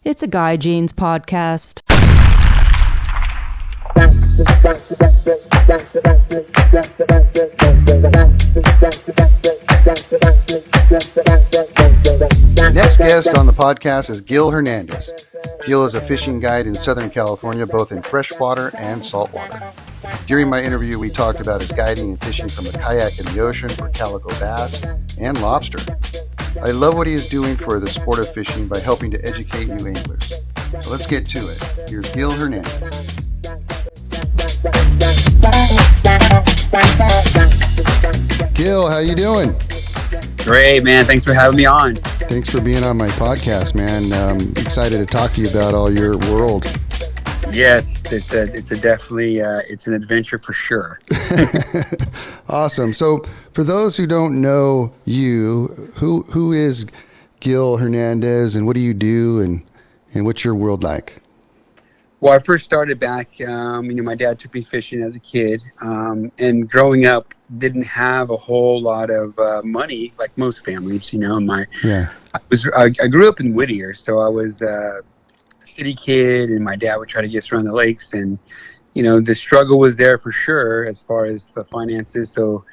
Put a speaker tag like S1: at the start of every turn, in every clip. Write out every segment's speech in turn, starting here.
S1: It's a Guy Jeans podcast.
S2: The next guest on the podcast is Gil Hernandez. Gil is a fishing guide in Southern California, both in freshwater and saltwater. During my interview, we talked about his guiding and fishing from a kayak in the ocean for calico bass and lobster. I love what he is doing for the sport of fishing by helping to educate new anglers. So let's get to it. Here's Gil Hernandez. Gil, how you doing?
S3: Great, man. Thanks for having me on.
S2: Thanks for being on my podcast, man. I'm excited to talk to you about all your world.
S3: Yes, it's definitely it's an adventure for sure.
S2: Awesome. So for those who don't know you, who is Gil Hernandez and what do you do and what's your world like?
S3: Well, I first started back, my dad took me fishing as a kid, and growing up didn't have a whole lot of money like most families, I grew up in Whittier, so I was a city kid, and my dad would try to get us around the lakes, and the struggle was there for sure as far as the finances. So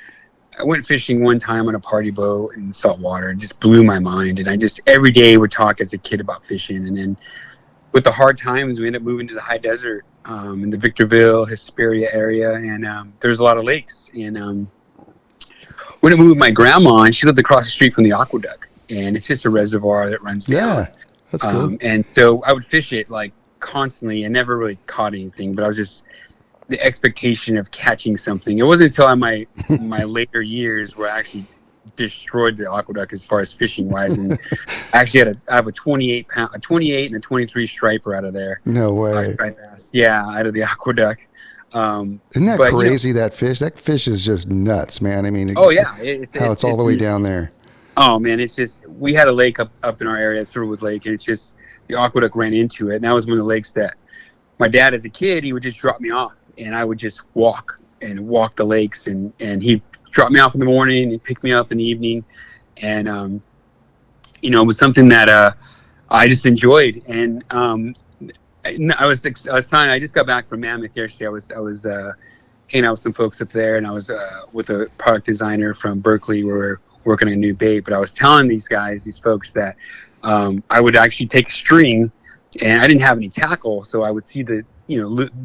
S3: I went fishing one time on a party boat in saltwater. It just blew my mind, and I just every day would talk as a kid about fishing. And then with the hard times, we ended up moving to the high desert in the Victorville, Hesperia area, and there's a lot of lakes. And when I moved with my grandma, and she lived across the street from the aqueduct, and it's just a reservoir that runs down.
S2: Yeah, that's cool.
S3: And so I would fish it like constantly. I never really caught anything, but I was just the expectation of catching something. It wasn't until my later years where I actually destroyed the aqueduct as far as fishing wise, and I actually I have a 28 and a 23 striper out of there.
S2: No way.
S3: Yeah, out of the aqueduct.
S2: Isn't that crazy? That fish is just nuts, man. I mean, it's all the way down there.
S3: Oh man, it's just, we had a lake up in our area, Thurwood Lake, and it's just the aqueduct ran into it, and that was one of the lakes that my dad as a kid, he would just drop me off, and I would just walk the lakes, and he'd drop me off in the morning and pick me up in the evening, and it was something that I just enjoyed. And I was telling, I just got back from Mammoth yesterday. I was hanging out with some folks up there, and I was with a product designer from Berkeley. We were working on a new bait, but I was telling these folks that I would actually take a string, and I didn't have any tackle, so I would see the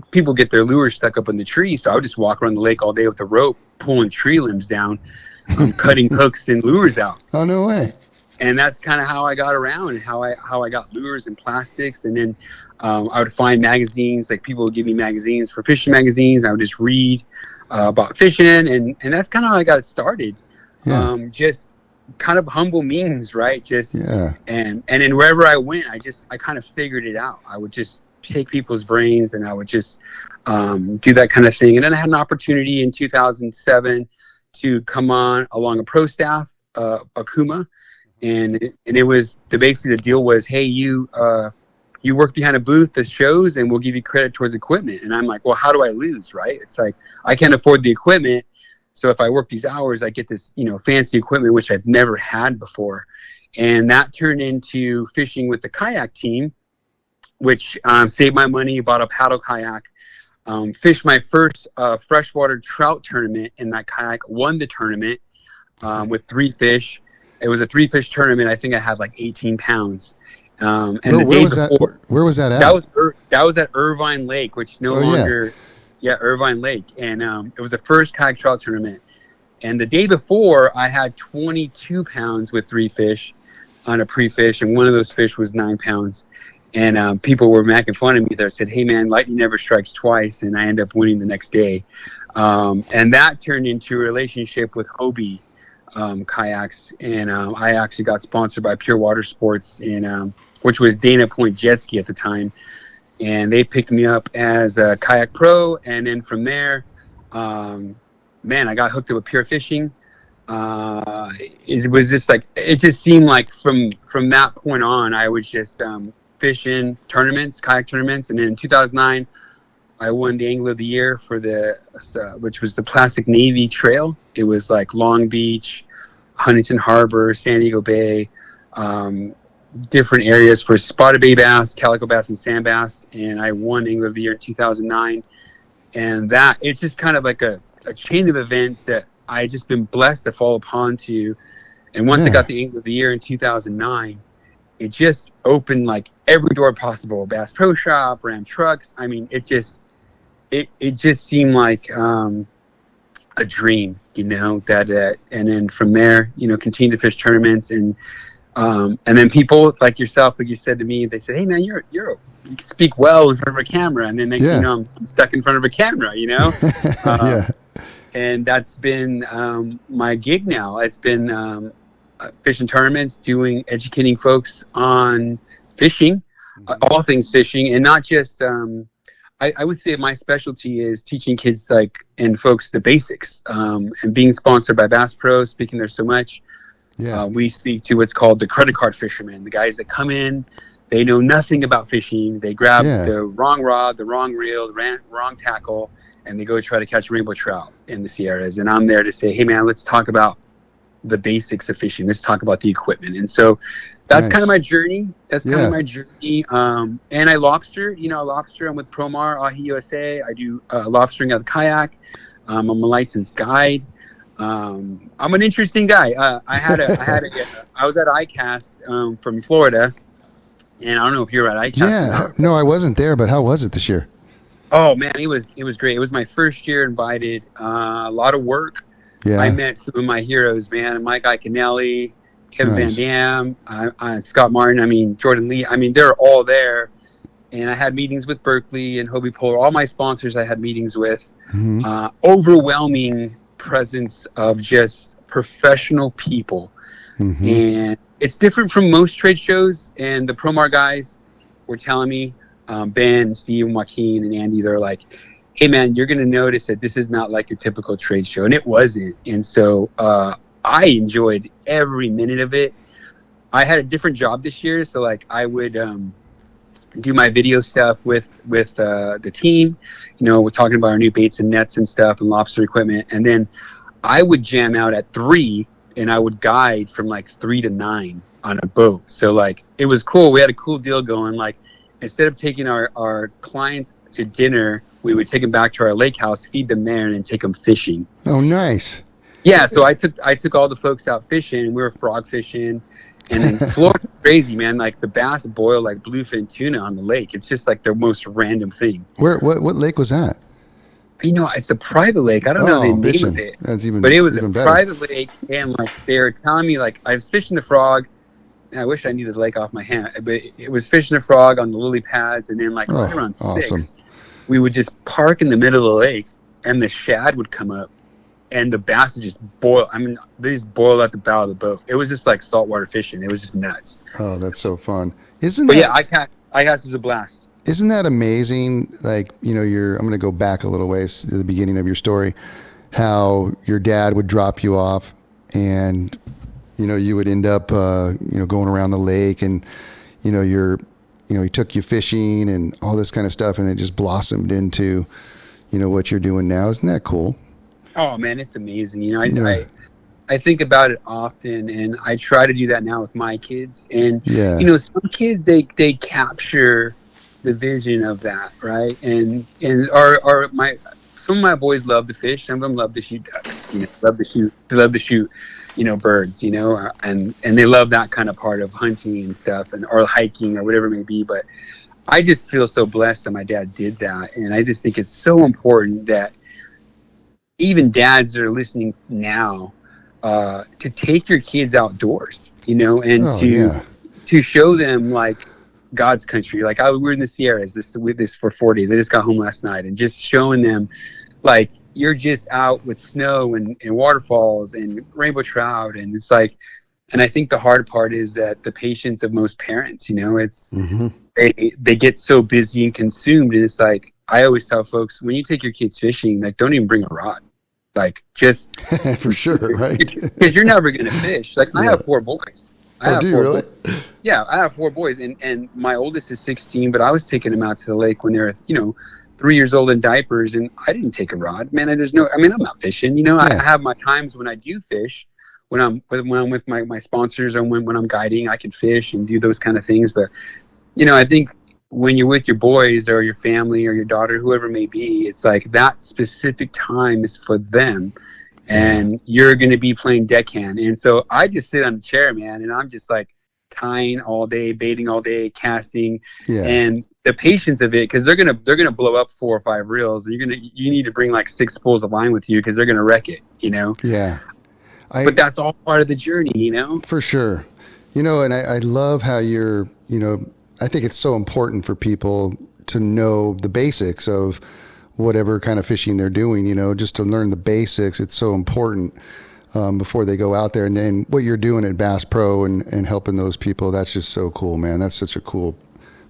S3: people get their lures stuck up in the tree, so I would just walk around the lake all day with a rope, pulling tree limbs down, cutting hooks and lures out.
S2: Oh, no way.
S3: And that's kind of how I got around, and how I got lures and plastics. And then I would find magazines, like people would give me magazines for fishing magazines. I would just read about fishing, and that's kind of how I got started. Yeah. Just kind of humble means, right? And then wherever I went, I kind of figured it out. I would just take people's brains, and I would just do that kind of thing. And then I had an opportunity in 2007 to come on along a pro staff, Akuma, and it was basically the deal was, hey, you work behind a booth that shows, and we'll give you credit towards equipment. And I'm like, well, how do I lose, right? It's like, I can't afford the equipment, so if I work these hours, I get this fancy equipment which I've never had before. And that turned into fishing with the kayak team, which saved my money, bought a paddle kayak, fished my first freshwater trout tournament in that kayak, won the tournament with 3 fish. It was a 3-fish tournament. I think I had like 18 pounds. And the day before,
S2: where was that at?
S3: That was at Irvine Lake, which no longer, Irvine Lake. And it was the first kayak trout tournament. And the day before, I had 22 pounds with 3 fish on a pre-fish, and one of those fish was 9 pounds. And people were making fun of me there, said, hey man, lightning never strikes twice. And I ended up winning the next day. And that turned into a relationship with Hobie kayaks. And I actually got sponsored by Pure Water Sports, which was Dana Point Jet Ski at the time. And they picked me up as a kayak pro. And then from there, I got hooked up with Pure Fishing. It was just like, it just seemed like from that point on, I was just fishing tournaments, kayak tournaments. And then in 2009, I won the Angler of the Year for which was the Plastic Navy Trail. It was like Long Beach, Huntington Harbor, San Diego Bay, different areas for spotted bay bass, calico bass, and sand bass. And I won Angler of the Year in 2009. And that, it's just kind of like a chain of events that I just been blessed to fall upon to. And once I got the Angler of the Year in 2009, it just opened like every door possible. Bass Pro Shop, Ram Trucks. I mean, it just seemed like a dream, that, and then from there, continue to fish tournaments and then people like yourself, like you said to me, they said, "Hey man, you can speak well in front of a camera." And then next thing you know, I'm stuck in front of a camera, and that's been my gig now. It's been fishing tournaments, educating folks on fishing, all things fishing, and not just. I would say my specialty is teaching kids and folks the basics. And being sponsored by Bass Pro, speaking there so much. Yeah. We speak to what's called the credit card fishermen, the guys that come in, they know nothing about fishing. They grab the wrong rod, the wrong reel, the wrong tackle, and they go try to catch rainbow trout in the Sierras. And I'm there to say, hey man, let's talk about the basics of fishing. Let's talk about the equipment. And so that's kind of my journey. And I lobster, I'm with Promar, Ahi USA. I do lobstering out of the kayak. I'm a licensed guide. I'm an interesting guy. I was at ICAST from Florida, and I don't know if you're at ICAST.
S2: Yeah, no, I wasn't there, but how was it this year?
S3: Oh man, it was great. It was my first year invited. A lot of work. Yeah. I met some of my heroes, man. Mike Iaconelli, Kevin Van Dam, Scott Martin. Jordan Lee. They're all there. And I had meetings with Berkeley and Hobie Polar. All my sponsors I had meetings with. Mm-hmm. Overwhelming presence of just professional people. Mm-hmm. And it's different from most trade shows. And the Promar guys were telling me, Ben, Steve, Joaquin, and Andy, they're like, hey man, you're going to notice that this is not like your typical trade show. And it wasn't. And so I enjoyed every minute of it. I had a different job this year. So I would do my video stuff with the team. We're talking about our new baits and nets and stuff and lobster equipment. And then I would jam out at 3 and I would guide from 3 to 9 on a boat. So it was cool. We had a cool deal going. Instead of taking our clients to dinner, we would take them back to our lake house, feed them there, and then take them fishing.
S2: Oh, nice.
S3: Yeah, so I took all the folks out fishing. We were frog fishing, and then Florida's crazy, man. The bass boil like bluefin tuna on the lake. It's just the most random thing.
S2: What lake was that?
S3: It's a private lake. I don't know the name of it.
S2: That's even.
S3: But it was
S2: even
S3: a
S2: better.
S3: private lake, and they were telling me I was fishing the frog. And I wish I knew the lake off my hand, but it was fishing the frog on the lily pads, and then right around 6, we would just park in the middle of the lake, and the shad would come up, and the bass would just boil. They just boil at the bow of the boat. It was just like saltwater fishing. It was just nuts.
S2: Oh, that's so fun.
S3: ICAST is a blast.
S2: Isn't that amazing? I'm going to go back a little ways to the beginning of your story, how your dad would drop you off, and you would end up, going around the lake, and, he took you fishing and all this kind of stuff, and it just blossomed into, what you're doing now. Isn't that cool?
S3: Oh man, it's amazing. I think about it often, and I try to do that now with my kids. And, some kids, they capture the vision of that, right? And some of my boys love to fish. Some of them love to shoot ducks. Love to shoot birds, and they love that kind of part of hunting and stuff, or hiking or whatever it may be. But I just feel so blessed that my dad did that, and I just think it's so important that even dads that are listening now to take your kids outdoors, and to show them God's country. We're in the Sierras this for 4 days. I just got home last night, and just showing them you're just out with snow and waterfalls and rainbow trout, and it's and I think the hard part is that the patience of most parents, it's they get so busy and consumed, and it's I always tell folks, when you take your kids fishing, don't even bring a rod, just
S2: for sure, right?
S3: Because you're never gonna fish. I have 4 boys.
S2: Do you really?
S3: Yeah, I have 4 boys, and my oldest is 16, but I was taking them out to the lake when they're 3 years old in diapers, and I didn't take a rod, man. I'm not fishing. I have my times when I do fish, I'm with my sponsors, or when I'm guiding, I can fish and do those kind of things. But I think when you're with your boys or your family or your daughter, whoever it may be, it's like that specific time is for them, and you're going to be playing deckhand. And so I just sit on the chair, man, and I'm just like tying all day, baiting all day, casting, and the patience of it, because they're gonna blow up 4 or 5 reels, and you need to bring like 6 spools of line with you because they're gonna wreck it.
S2: Yeah.
S3: But that's all part of the journey,
S2: For sure. And I love how you're, I think it's so important for people to know the basics of whatever kind of fishing they're doing, just to learn the basics. It's so important before they go out there. And then what you're doing at Bass Pro and helping those people, that's just so cool, man. That's such a cool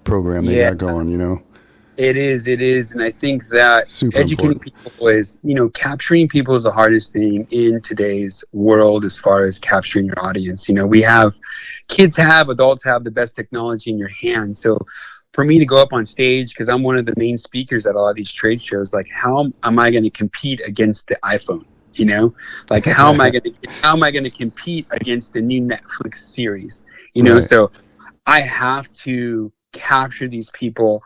S2: program they got going,
S3: It is. And I think that
S2: super
S3: educating
S2: important.
S3: people is, capturing people is the hardest thing in today's world as far as capturing your audience. Kids adults have the best technology in your hand. So for me to go up on stage, because I'm one of the main speakers at a lot of these trade shows, like how am I going to compete against the iPhone? Like how am I going to compete against the new Netflix series? So I have to capture these people,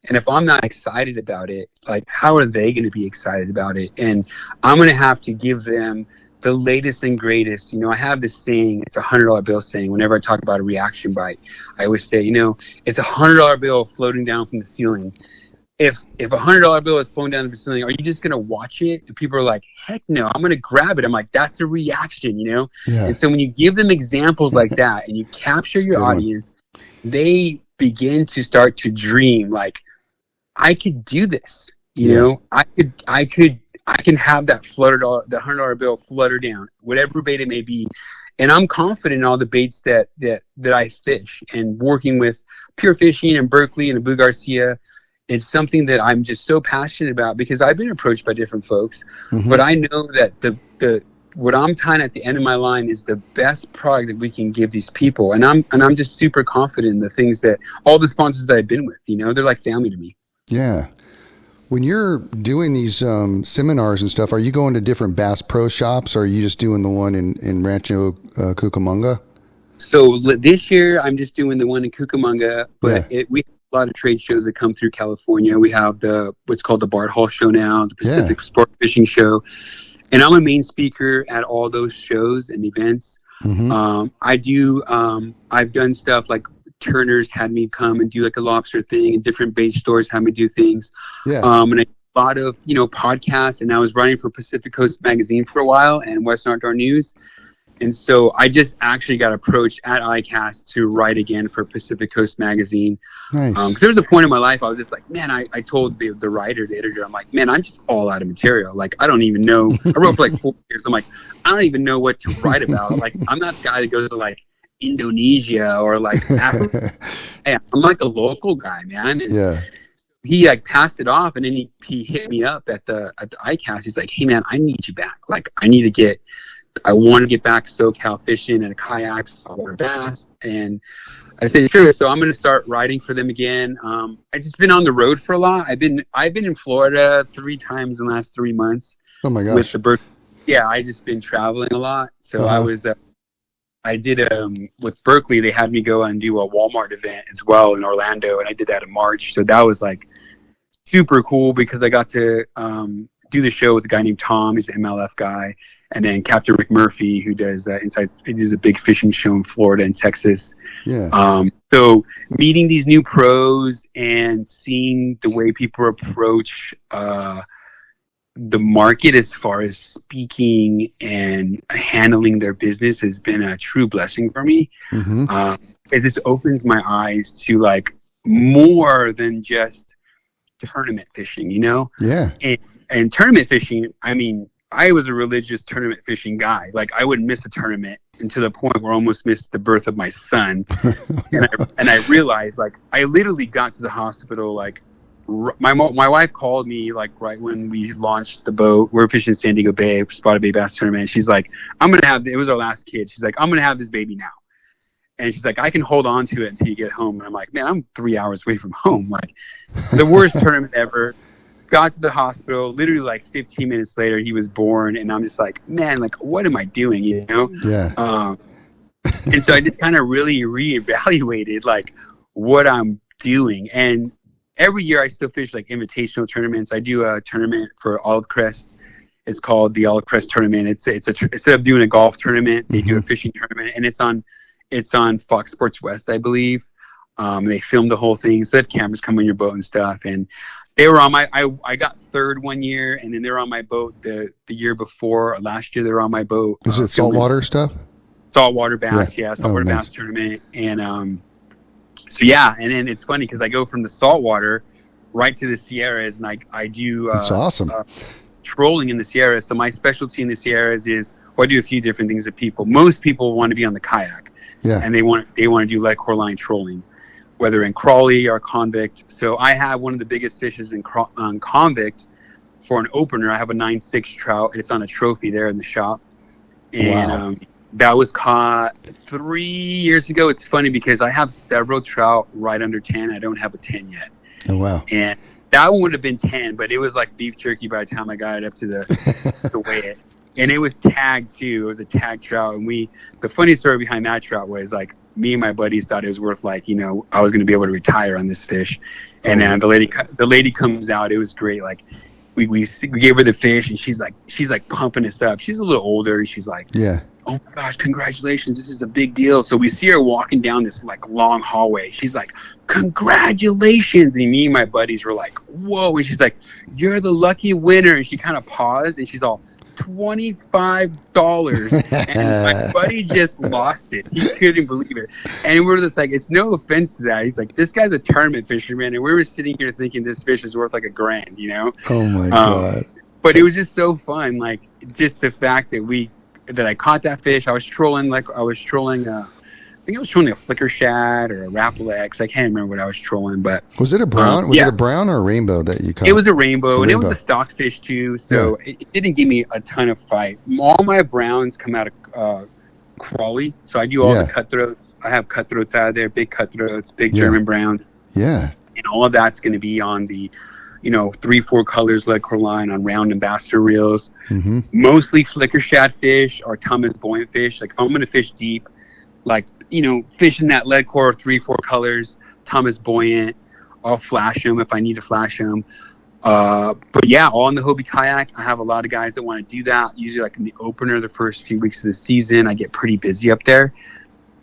S3: and if I'm not excited about it, like how are they going to be excited about it? And I'm going to have to give them the latest and greatest. I have this saying, it's $100 bill saying, whenever I talk about a reaction bite, I always say, it's $100 bill floating down from the ceiling. If $100 bill is floating down from the ceiling, are you just going to watch it? And people are like, heck no, I'm going to grab it. I'm like, that's a reaction, Yeah. And so when you give them examples like that and you capture your audience, they begin to start to dream, like, I could do this, I can have that the $100 bill flutter down, whatever bait it may be. And I'm confident in all the baits that I fish, and working with Pure Fishing and Berkeley and Blue Garcia. It's something that I'm just so passionate about, because I've been approached by different folks, but I know that the what I'm tying at the end of my line is the best product that we can give these people. And I'm just super confident in the things that all the sponsors that I've been with, they're like family to me.
S2: Yeah. When you're doing these seminars and stuff, are you going to different Bass Pro shops, or are you just doing the one in Rancho Cucamonga?
S3: So this year I'm just doing the one in Cucamonga, but we have a lot of trade shows that come through California. We have what's called the Bart Hall Show now, the Pacific Sport Fishing Show. And I'm a main speaker at all those shows and events. I've done stuff like Turner's had me come and do like a lobster thing, and different bait stores had me do things. And a lot of, podcasts, and I was writing for Pacific Coast Magazine for a while and Western Outdoor News. And so I just actually got approached at ICAST to write again for Pacific Coast Magazine.
S2: Nice.
S3: Because there was a point in my life I was just like, man, I told the writer, the editor, I'm like, man, I'm just all out of material. Like, I don't even know. I wrote for like 4 years. I'm like, I don't even know what to write about. Like, I'm not the guy that goes to like Indonesia or like Africa. Hey, I'm like a local guy, man. And he like passed it off, and then he hit me up at the ICAST. He's like, hey man, I need you back. Like, I want to get back SoCal fishing and kayaks, saltwater bass. And I said, sure. So I'm going to start writing for them again. I've just been on the road for a lot. I've been in Florida 3 times in the last 3 months.
S2: Oh my gosh.
S3: With the bird. Yeah, I just been traveling a lot. So I did with Berkeley, they had me go and do a Walmart event as well in Orlando, and I did that in March. So that was like super cool, because I got to do the show with a guy named Tom. He's an MLF guy, and then Captain Rick Murphy, who does he does a big fishing show in Florida and Texas. So meeting these new pros and seeing the way people approach the market as far as speaking and handling their business has been a true blessing for me. It just opens my eyes to like more than just tournament fishing, and tournament fishing, I mean, I was a religious tournament fishing guy. Like, I wouldn't miss a tournament, and to the point where I almost missed the birth of my son. and I realized, like, I literally got to the hospital, like, my wife called me, like, right when we launched the boat. We're fishing San Diego Bay, Spotted Bay Bass Tournament. She's like, it was our last kid. She's like, I'm going to have this baby now. And she's like, I can hold on to it until you get home. And I'm like, man, I'm 3 hours away from home. Like, the worst tournament ever. got to the hospital. Literally like 15 minutes later, he was born, and I'm just like, man, like, what am I doing? You know?
S2: Yeah.
S3: And so I just kind of really reevaluated like what I'm doing. And every year I still fish like invitational tournaments. I do a tournament for Olive Crest. It's called the Olive Crest Tournament. Instead of doing a golf tournament, they do a fishing tournament, and it's on Fox Sports West, I believe. They filmed the whole thing, so they have cameras come on your boat and stuff. And they were on I got third one year, and then they were on my boat the year before. Last year they were on my boat.
S2: Is it saltwater stuff?
S3: Saltwater bass, yeah, saltwater bass tournament. And so yeah, and then it's funny because I go from the saltwater right to the Sierras, and I do
S2: that's awesome.
S3: Trolling in the Sierras. So my specialty in the Sierras is, well, I do a few different things that most people want to be on the kayak, and they want to do lead line trolling, whether in crawly or convict. So I have one of the biggest fishes on convict for an opener. I have a 9.6 trout, and it's on a trophy there in the shop, and that was caught 3 years ago. It's funny because I have several trout right under 10. I don't have a 10 yet.
S2: Oh wow!
S3: And that one would have been 10, but it was like beef jerky by the time I got it up to the weigh it. And it was tagged too. It was a tagged trout. And the funny story behind that trout was like, me and my buddies thought it was worth like, you know, I was going to be able to retire on this fish. And then the lady comes out. It was great. Like we gave her the fish, and she's like pumping us up. She's a little older. She's like,
S2: yeah.
S3: Oh my gosh, congratulations, this is a big deal. So we see her walking down this like long hallway. She's like, congratulations. And me and my buddies were like, whoa. And she's like, you're the lucky winner. And she kind of paused, and she's all, $25. And my buddy just lost it. He couldn't believe it. And we're just like, it's no offense to that. He's like, this guy's a tournament fisherman. And we were sitting here thinking this fish is worth like $1,000, you know?
S2: Oh my God.
S3: But it was just so fun. Like just the fact that I caught that fish. I was trolling I think I was trolling a flicker shad or a Rapala X. I can't remember what I was trolling, but
S2: was it a brown? Was it a brown or a rainbow that you caught?
S3: It was a rainbow, and it was a stockfish too. So it didn't give me a ton of fight. All my browns come out of crawly, so I do all the cutthroats. I have cutthroats out of there, big cutthroats, big German browns.
S2: Yeah,
S3: and all of that's going to be on the 3-4 colors lead core line on round ambassador reels. Mm-hmm. Mostly flicker shad fish or Thomas buoyant fish. Like if I'm going to fish deep, like, fish in that lead core 3-4 colors, Thomas buoyant, I'll flash them if I need to flash them. But yeah, all in the Hobie kayak. I have a lot of guys that want to do that. Usually like in the opener, the first few weeks of the season, I get pretty busy up there.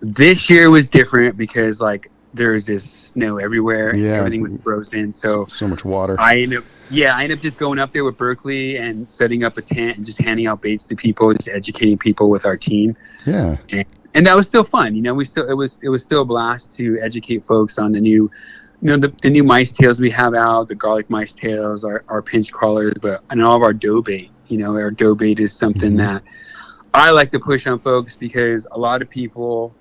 S3: This year was different because like, there's this snow everywhere. Yeah, everything was frozen. So
S2: much water.
S3: I end up just going up there with Berkeley and setting up a tent and just handing out baits to people, just educating people with our team.
S2: Yeah.
S3: And that was still fun. It was still a blast to educate folks on the new, the new mice tails we have out, the garlic mice tails, our pinch crawlers, and all of our dough bait. Our dough bait is something that I like to push on folks because a lot of people,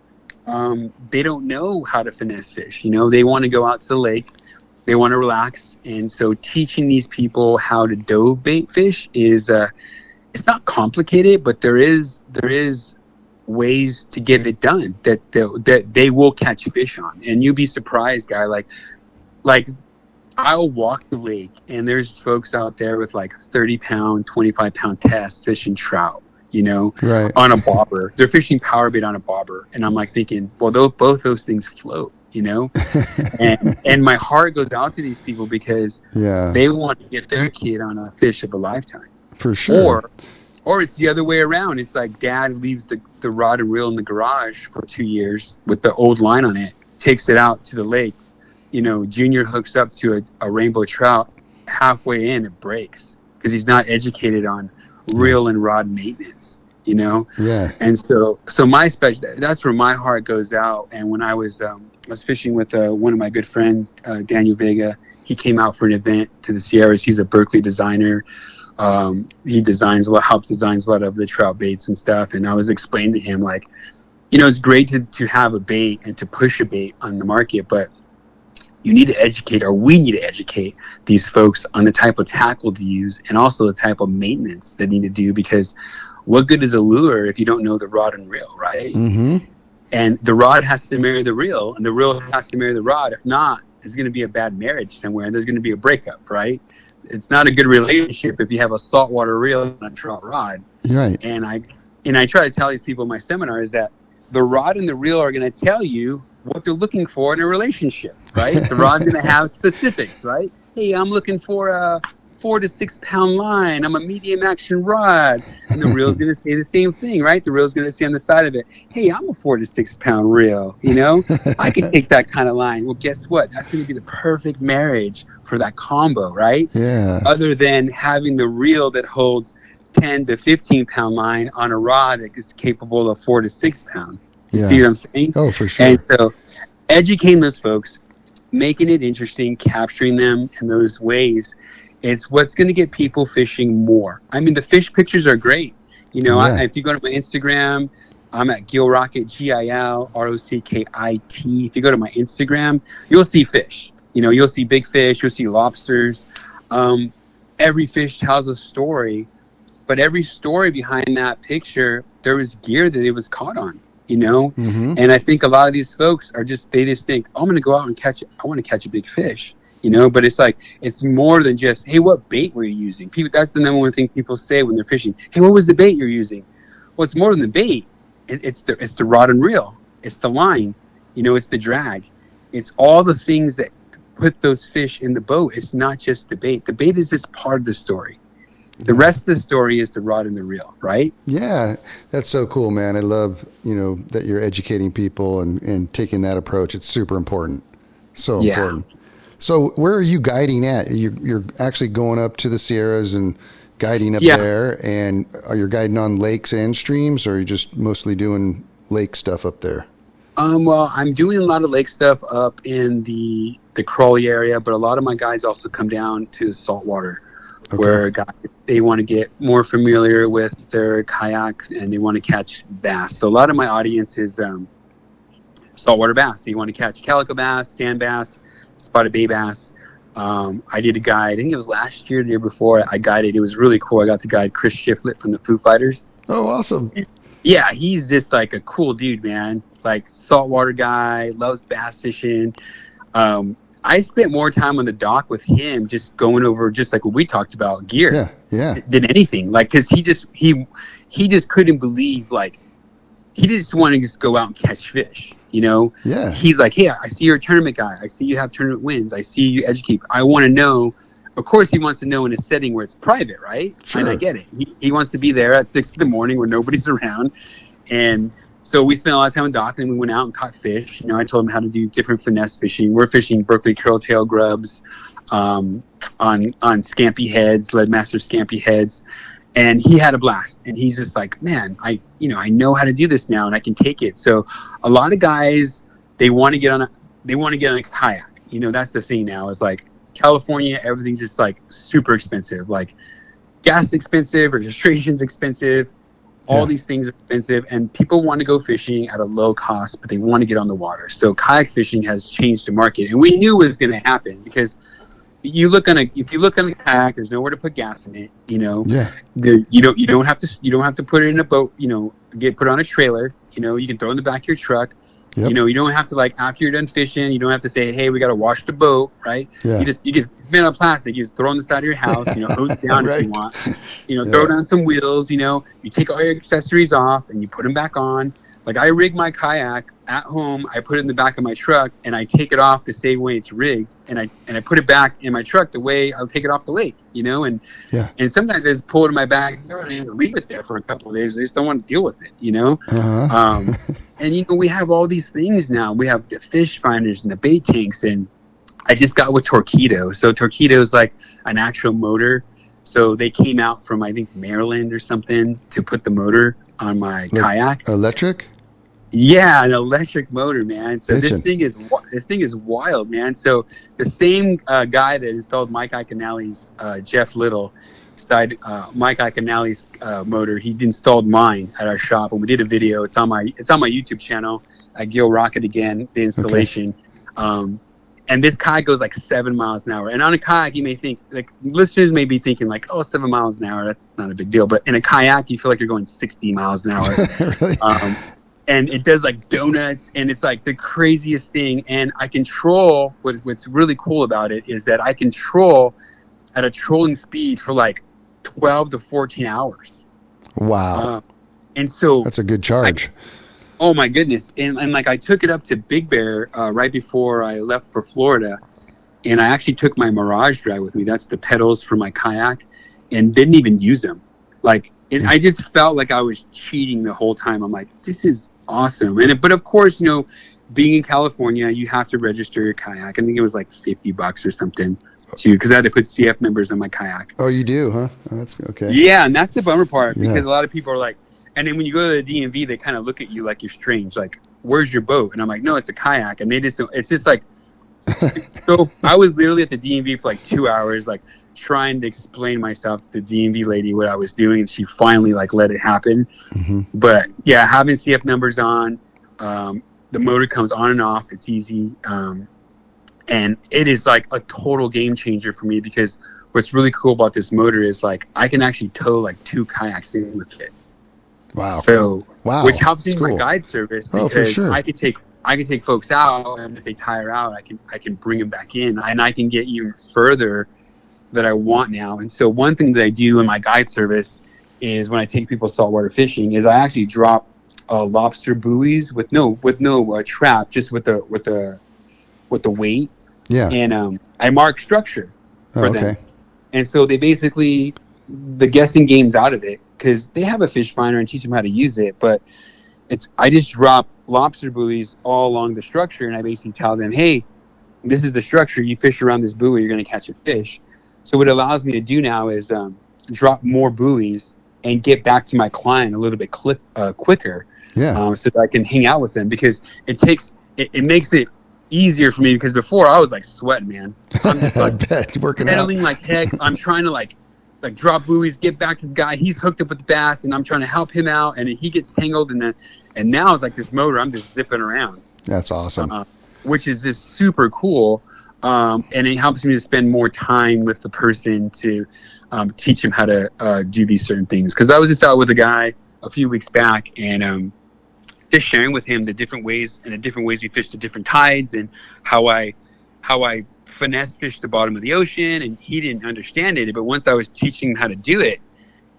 S3: they don't know how to finesse fish. They want to go out to the lake, they want to relax, and so teaching these people how to dove bait fish is it's not complicated, but there is ways to get it done that they will catch fish on. And you'll be surprised, guy. Like I'll walk the lake, and there's folks out there with like 30-pound, 25-pound tests fishing trout.
S2: Right.
S3: On a bobber. They're fishing power bait on a bobber. And I'm like thinking, well, both those things float, and my heart goes out to these people because they want to get their kid on a fish of a lifetime.
S2: For sure.
S3: Or it's the other way around. It's like dad leaves the rod and reel in the garage for 2 years with the old line on it, takes it out to the lake. Junior hooks up to a rainbow trout. Halfway in, it breaks because he's not educated on reel and rod maintenance,
S2: Yeah.
S3: And so my that's where my heart goes out. And when I was fishing with one of my good friends, Daniel Vega, he came out for an event to the Sierras. He's a Berkeley designer. He helps design a lot of the trout baits and stuff. And I was explaining to him, like, it's great to have a bait and to push a bait on the market, but we need to educate these folks on the type of tackle to use and also the type of maintenance they need to do, because what good is a lure if you don't know the rod and reel, right?
S2: Mm-hmm.
S3: And the rod has to marry the reel, and the reel has to marry the rod. If not, there's going to be a bad marriage somewhere, and there's going to be a breakup, right? it's not a good relationship if you have a saltwater reel and a trout rod.
S2: Right.
S3: And I try to tell these people in my seminars that the rod and the reel are going to tell you what they're looking for in a relationship, right? The rod's going to have specifics, right? Hey, I'm looking for a 4 to 6 pound line. I'm a medium action rod. And the reel's going to say the same thing, right? The reel's going to say on the side of it, hey, I'm a 4 to 6 pound reel, you know? I can take that kind of line. Well, guess what? That's going to be the perfect marriage for that combo, right?
S2: Yeah.
S3: Other than having the reel that holds 10 to 15 pound line on a rod that is capable of 4 to 6 pound. You see what I'm saying?
S2: Oh, for sure.
S3: And so educating those folks, making it interesting, capturing them in those ways, it's what's going to get people fishing more. I mean, the fish pictures are great. You know, if you go to my Instagram, I'm at Gil Rocket, GILROCKIT. If you go to my Instagram, you'll see fish. You know, you'll see big fish, you'll see lobsters. Every fish tells a story, but every story behind that picture, there was gear that it was caught on. You know, and I think a lot of these folks are they just think, oh, I'm going to go out and catch it. I want to catch a big fish, you know, but it's like, it's more than just, hey, what bait were you using? People, that's the number one thing people say when they're fishing. Hey, what was the bait you're using? Well, it's more than the bait. It's the rod and reel. It's the line, you know, it's the drag. It's all the things that put those fish in the boat. It's not just the bait. The bait is just part of the story. The rest of the story is the rod and the reel, right?
S2: Yeah, that's so cool, man. I love, you know, that you're educating people and taking that approach. It's super important. So important. So where are you guiding at? You're actually going up to the Sierras and guiding up there, and are you guiding on lakes and streams, or are you just mostly doing lake stuff up there?
S3: Well, I'm doing a lot of lake stuff up in the Crawley area, but a lot of my guides also come down to the saltwater. Okay. Where guys, they want to get more familiar with their kayaks and they want to catch bass. So a lot of my audience is saltwater bass. So you want to catch calico bass, sand bass, spotted bay bass. I did a guide, I think it was last year, the year before, I guided. It was really cool. I got to guide Chris Shiflett from the Foo Fighters.
S2: Oh, awesome.
S3: Yeah, he's just like a cool dude, man. Like saltwater guy, loves bass fishing. I spent more time on the dock with him, just going over, just like what we talked about, gear.
S2: Yeah.
S3: Than anything. Like, cause he just couldn't believe, like, he just wanted to just go out and catch fish, you know?
S2: Yeah.
S3: He's like, hey, I see you're a tournament guy. I see you have tournament wins. I see you educate. I want to know. Of course, he wants to know in a setting where it's private, right?
S2: Sure.
S3: And I get it. He wants to be there at 6 a.m. where nobody's around. And so we spent a lot of time on dock, and we went out and caught fish. You know, I told him how to do different finesse fishing. We're fishing Berkeley curltail grubs on scampy heads, leadmaster scampy heads. And he had a blast. And he's just like, man, I know how to do this now, and I can take it. So a lot of guys, they want to get on a kayak. You know, that's the thing now, is like California, everything's just like super expensive. Like gas expensive, registration's expensive. All these things are expensive, and people want to go fishing at a low cost, but they want to get on the water. So kayak fishing has changed the market, and we knew it was going to happen because if you look on a kayak, there's nowhere to put gas in it. You know, you don't have to put it in a boat. You know, put on a trailer. You know, you can throw it in the back of your truck. Yep. You know, you don't have to, like, after you're done fishing, you don't have to say, hey, we got to wash the boat, right? Yeah. You just spin on plastic. You just throw it on the side of your house, you know, hose it down right. If you want. You know, throw down some wheels, you know. You take all your accessories off and you put them back on. Like, I rig my kayak at home. I put it in the back of my truck, and I take it off the same way it's rigged, and I put it back in my truck the way I'll take it off the lake, you know. And sometimes I just pull it in my backyard and just leave it there for a couple of days. I just don't want to deal with it, you know. And, you know, we have all these things now. We have the fish finders and the bait tanks, and I just got with Torpedo. So Torpedo is like an actual motor. So they came out from, I think, Maryland or something to put the motor on my kayak.
S2: Electric?
S3: Yeah, an electric motor, man. So this thing is wild, man. So the same guy that installed Mike Iaconelli's Jeff Little started Mike Iaconelli's motor. He installed mine at our shop, and we did a video. It's on my YouTube channel at Gil Rocket again. The installation. Okay. And this kayak goes like 7 miles an hour. And on a kayak, you may think, like, listeners may be thinking, like, oh, 7 miles an hour, that's not a big deal. But in a kayak, you feel like you're going 60 miles an hour. Really? And it does like donuts, and it's like the craziest thing. And I control what's really cool about it is that I control at a trolling speed for like 12 to 14 hours.
S2: Wow.
S3: And so
S2: that's a good charge.
S3: Oh my goodness. And like I took it up to Big Bear right before I left for Florida. And I actually took my Mirage Drive with me. That's the pedals for my kayak, and didn't even use them. Like, I just felt like I was cheating the whole time. I'm like, this is awesome. But of course, you know, being in California, you have to register your kayak. I think it was like $50 or something too, because I had to put CF members on my kayak.
S2: Oh, you do, huh? Oh, that's okay.
S3: Yeah, and that's the bummer part, because a lot of people are like, and then when you go to the DMV, they kind of look at you like you're strange. Like, where's your boat? And I'm like, no, it's a kayak. And they just don't, it's just like, so I was literally at the DMV for like 2 hours, like trying to explain myself to the DMV lady what I was doing, and she finally like let it happen. But yeah, having CF numbers on, the motor comes on and off. It's easy, and it is like a total game changer for me, because what's really cool about this motor is like I can actually tow like 2 kayaks in with it.
S2: Wow.
S3: So which helps me
S2: That's
S3: in
S2: cool.
S3: my guide service,
S2: Oh,
S3: because
S2: for sure.
S3: I can take folks out, and if they tire out, I can bring them back in, and I can get even further that I want now. And so one thing that I do in my guide service is when I take people saltwater fishing is I actually drop lobster buoys with no trap, just with the weight.
S2: Yeah.
S3: And I mark structure for them.
S2: Okay.
S3: And so they basically, the guessing game's out of it, because they have a fish finder and teach them how to use it. But I just drop lobster buoys all along the structure, and I basically tell them, hey, this is the structure. You fish around this buoy, you're going to catch a fish. So what it allows me to do now is drop more buoys and get back to my client a little bit quicker.
S2: Yeah.
S3: So that I can hang out with them, because it makes it easier for me, because before I was like sweating, man. I'm just like
S2: I bet, working out.
S3: pedaling like heck. I'm trying to like drop buoys, get back to the guy. He's hooked up with the bass, and I'm trying to help him out, and he gets tangled, and now it's like this motor, I'm just zipping around.
S2: That's awesome.
S3: Which is just super cool. And it helps me to spend more time with the person to teach him how to do these certain things. Because I was just out with a guy a few weeks back, and just sharing with him the different ways we fish the different tides, and how I finesse fish the bottom of the ocean. And he didn't understand it, but once I was teaching him how to do it,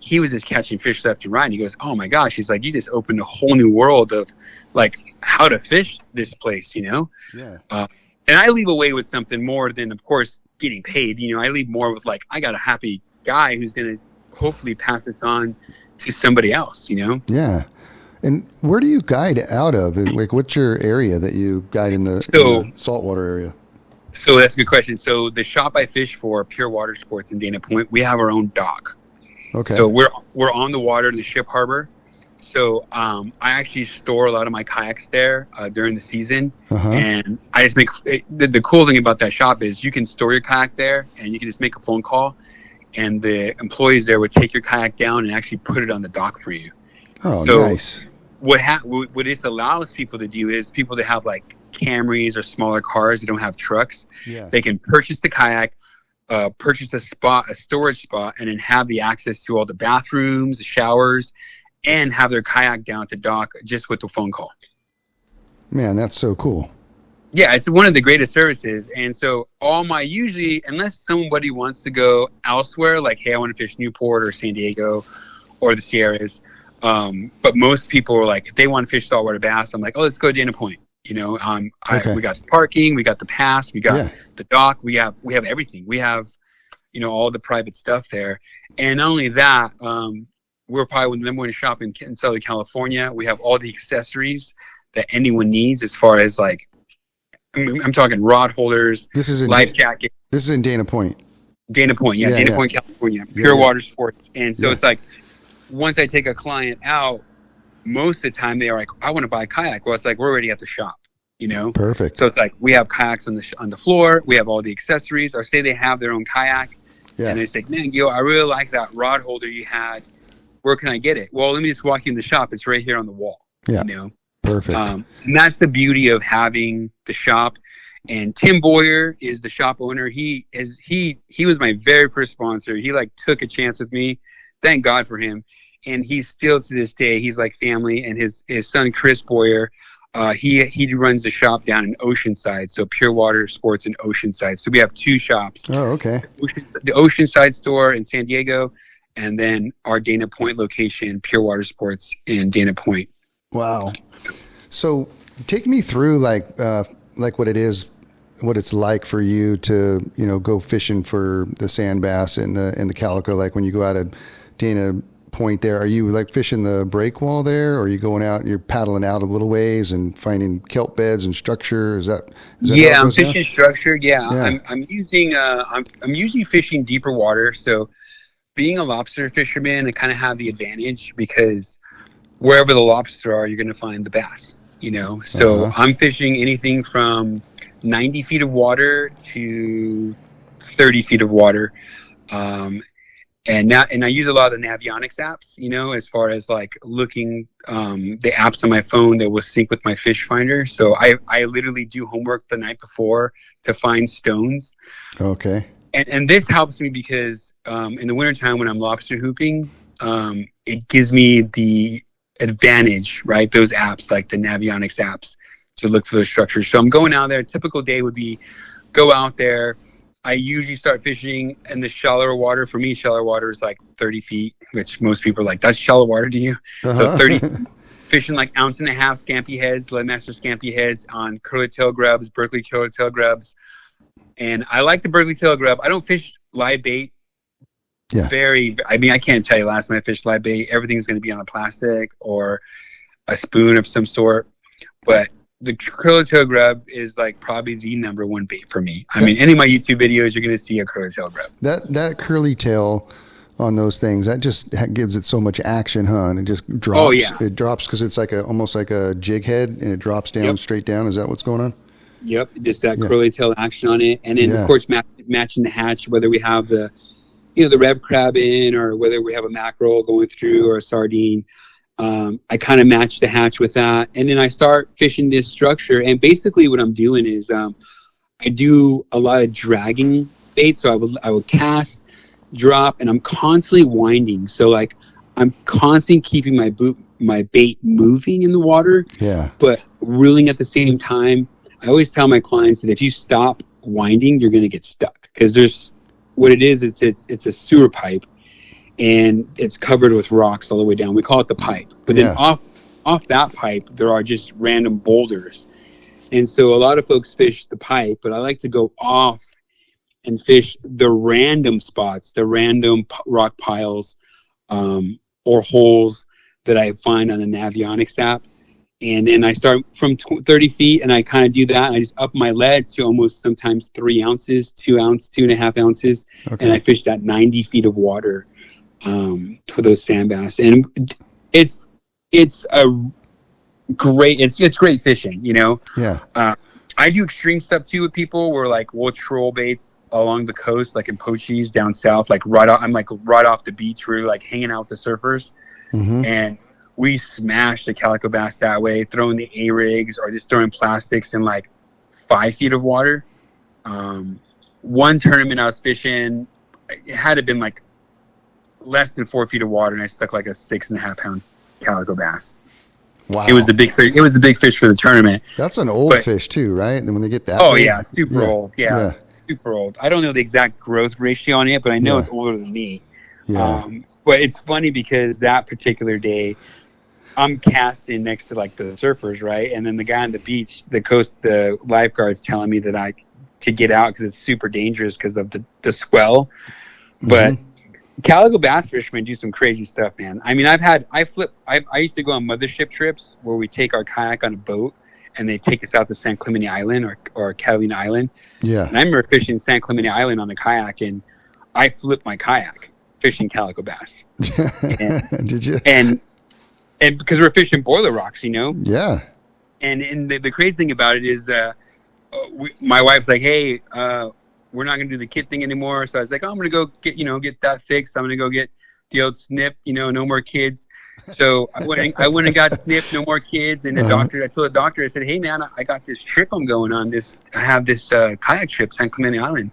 S3: he was just catching fish left and right. And he goes, oh my gosh, he's like, you just opened a whole new world of like how to fish this place, you know?
S2: Yeah.
S3: And I leave away with something more than, of course, getting paid. You know, I leave more with like, I got a happy guy who's going to hopefully pass this on to somebody else, you know?
S2: Yeah. And where do you guide out of? Like, what's your area that you guide in the saltwater area?
S3: So that's a good question. So the shop I fish for, Pure Water Sports in Dana Point, we have our own dock.
S2: Okay.
S3: So we're on the water in the ship harbor. So I actually store a lot of my kayaks there during the season. And I just make the cool thing about that shop is you can store your kayak there, and you can just make a phone call, and the employees there would take your kayak down and actually put it on the dock for you.
S2: Oh,
S3: so
S2: nice.
S3: What this allows people to do is people that have like Camrys or smaller cars that don't have trucks, they can purchase the kayak, purchase a storage spot, and then have the access to all the bathrooms, the showers, and have their kayak down at the dock just with the phone call.
S2: Man, that's so cool.
S3: Yeah, it's one of the greatest services. And so usually, unless somebody wants to go elsewhere, like, hey, I want to fish Newport or San Diego or the Sierras. But most people are like, if they want to fish saltwater bass, I'm like, oh, let's go to Dana Point. You know, we got the parking, we got the pass, we got the dock, we have everything. We have, you know, all the private stuff there. And not only that, we're probably the number one shop in Southern California. We have all the accessories that anyone needs, as far as like, I'm talking rod holders, life jacket.
S2: This is in Dana Point.
S3: Dana Point, Dana Point, California. Pure Water Sports. And so it's like, once I take a client out, most of the time they are like, I want to buy a kayak. Well, it's like, we're already at the shop, you know?
S2: Perfect.
S3: So it's like, we have kayaks on the floor. We have all the accessories. Or say they have their own kayak. And they say, man, Gil, I really like that rod holder you had. Where can I get it? Well, let me just walk you in the shop. It's right here on the wall.
S2: Yeah.
S3: You know?
S2: Perfect.
S3: And that's the beauty of having the shop. And Tim Boyer is the shop owner. He was my very first sponsor. He like took a chance with me. Thank God for him. And he's still to this day, he's like family. And his son Chris Boyer, he runs the shop down in Oceanside, so Pure Water Sports in Oceanside. So we have two shops.
S2: Oh, okay.
S3: The Oceanside store in San Diego, and then our Dana Point location, Pure Water Sports in Dana Point.
S2: Wow. So take me through like what it is, what it's like for you to, go fishing for the sand bass and the calico. Like when you go out of Dana Point there, are you like fishing the break wall there, or are you going out and you're paddling out a little ways and finding kelp beds and structure? Is that
S3: yeah, I'm fishing structure. Yeah. I'm usually fishing deeper water. So being a lobster fisherman, I kind of have the advantage because wherever the lobster are, you're going to find the bass, So I'm fishing anything from 90 feet of water to 30 feet of water. And I use a lot of the Navionics apps, as far as like looking, the apps on my phone that will sync with my fish finder. So I literally do homework the night before to find stones.
S2: Okay.
S3: And this helps me because, in the wintertime when I'm lobster hooping, it gives me the advantage, right? Those apps, like the Navionics apps, to look for those structures. So I'm going out there. A typical day would be go out there. I usually start fishing in the shallower water. For me, shallow water is like 30 feet, which most people are like, that's shallow water to you? So 30 fishing like 1.5 ounce scampi heads, Leadmaster scampi heads on curly tail grubs, Berkeley curly tail grubs. And I like the Berkeley tail grub. I don't fish live bait.
S2: Yeah.
S3: I can't tell you last time I fished live bait. Everything's going to be on a plastic or a spoon of some sort. But the curly tail grub is like probably the number one bait for me. I mean, any of my YouTube videos, you're going to see a curly tail grub.
S2: That curly tail on those things, that just gives it so much action, huh? And it just drops.
S3: Oh, yeah.
S2: It drops because it's like almost like a jig head, and it drops down straight down. Is that what's going on?
S3: Yep, just that curly tail action on it. And then, of course, matching the hatch, whether we have the red crab in or whether we have a mackerel going through or a sardine. I kind of match the hatch with that. And then I start fishing this structure. And basically what I'm doing is I do a lot of dragging bait. So I would cast, drop, and I'm constantly winding. So like I'm constantly keeping my bait moving in the water, but reeling at the same time. I always tell my clients that if you stop winding, you're going to get stuck because there's what it is. It's a sewer pipe, and it's covered with rocks all the way down. We call it the pipe, but then off that pipe there are just random boulders, and so a lot of folks fish the pipe, but I like to go off and fish the random spots, the random rock piles, or holes that I find on the Navionics app. And then I start from 30 feet, and I kind of do that. I just up my lead to almost sometimes 3 ounces, 2.5 ounces, and I fish that 90 feet of water for those sand bass. And it's great fishing, Yeah. I do extreme stuff too with people where like we'll troll baits along the coast, like in Pochies down south, like I'm like right off the beach. We're like hanging out with the surfers, and we smash the calico bass that way, throwing the A-rigs or just throwing plastics in like 5 feet of water. One tournament I was fishing, it had to have been like less than 4 feet of water, and I stuck like a 6.5 pound calico bass. Wow! It was the big fish. It was the big fish for the tournament.
S2: That's an old fish too, right? And when they get that,
S3: super old. Yeah, super old. I don't know the exact growth ratio on it, but I know it's older than me. Yeah. But it's funny because that particular day, I'm casting next to like the surfers, right? And then the guy on the beach, the lifeguard's telling me that to get out because it's super dangerous because of the swell. But calico bass fishermen do some crazy stuff, man. I mean, I used to go on mothership trips where we take our kayak on a boat and they take us out to San Clemente Island or Catalina Island. Yeah. And I remember fishing San Clemente Island on the kayak, and I flipped my kayak fishing calico bass.
S2: Did you?
S3: And because we're fishing boiler rocks,
S2: Yeah.
S3: And the crazy thing about it is my wife's like, hey, we're not going to do the kid thing anymore. So I was like, I'm going to go get that fixed. I'm going to go get the old snip, no more kids. So I went and got snipped, no more kids. And I told the doctor, I said, hey man, I got this trip I'm going on. I have this kayak trip, San Clemente Island.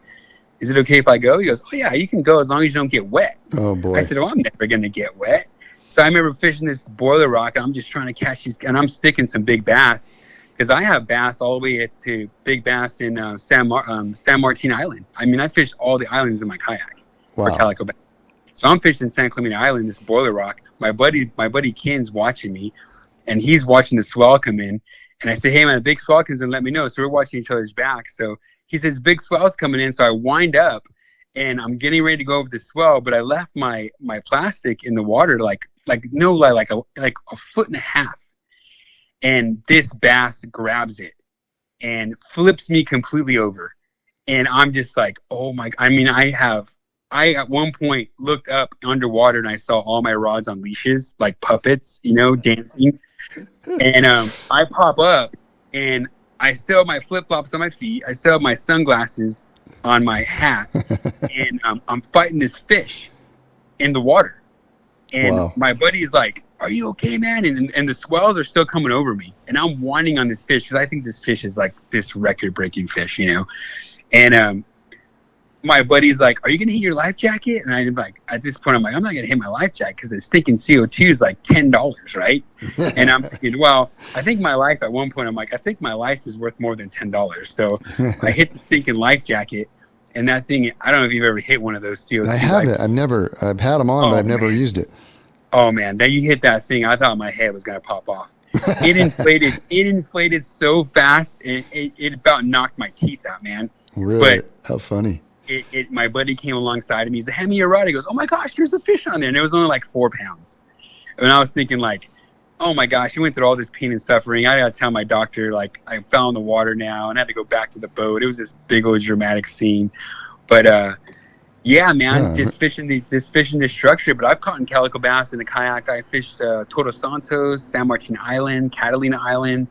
S3: Is it okay if I go? He goes, oh yeah, you can go as long as you don't get wet.
S2: Oh boy.
S3: I said, I'm never going to get wet. So I remember fishing this boiler rock, and I'm just trying to catch these, and I'm sticking some big bass. because I have bass all the way to big bass in San Martin Island. I mean, I fished all the islands in my kayak for Calico bass. So I'm fishing San Clemente Island, this boiler rock. My buddy Ken's watching me, and he's watching the swell come in. And I say, hey man, the big swell comes in, let me know. So we're watching each other's back. So he says, big swell's coming in. So I wind up, and I'm getting ready to go over the swell, but I left my plastic in the water like a foot and a half. And this bass grabs it and flips me completely over. And I'm just like, oh my, I mean, I at one point looked up underwater and I saw all my rods on leashes, like puppets, dancing. And I pop up and I still have my flip-flops on my feet. I still have my sunglasses on my hat. And I'm fighting this fish in the water. And my buddy's like, are you okay, man? And the swells are still coming over me. And I'm whining on this fish because I think this fish is like this record-breaking fish, And my buddy's like, are you going to hit your life jacket? And I'm like, at this point, I'm like, I'm not going to hit my life jacket because the stinking CO2 is like $10, right? And I'm thinking, well, I think my life at one point, I'm like, I think my life is worth more than $10. So I hit the stinking life jacket. And that thing, I don't know if you've ever hit one of those CO2.
S2: I haven't. I've had them on, but I've never used it.
S3: Oh man, then you hit that thing. I thought my head was going to pop off. It inflated so fast. It about knocked my teeth out, man.
S2: Really? But how funny.
S3: My buddy came alongside of me. He said, hand me your rod. He goes, oh my gosh, there's a fish on there. And it was only like 4 pounds. And I was thinking like, oh my gosh, he went through all this pain and suffering. I got to tell my doctor, like, I fell in the water now and I had to go back to the boat. It was this big old dramatic scene. But, yeah, man, just fishing this structure. But I've caught in calico bass in a kayak. I fished Todos Santos, San Martin Island, Catalina Island,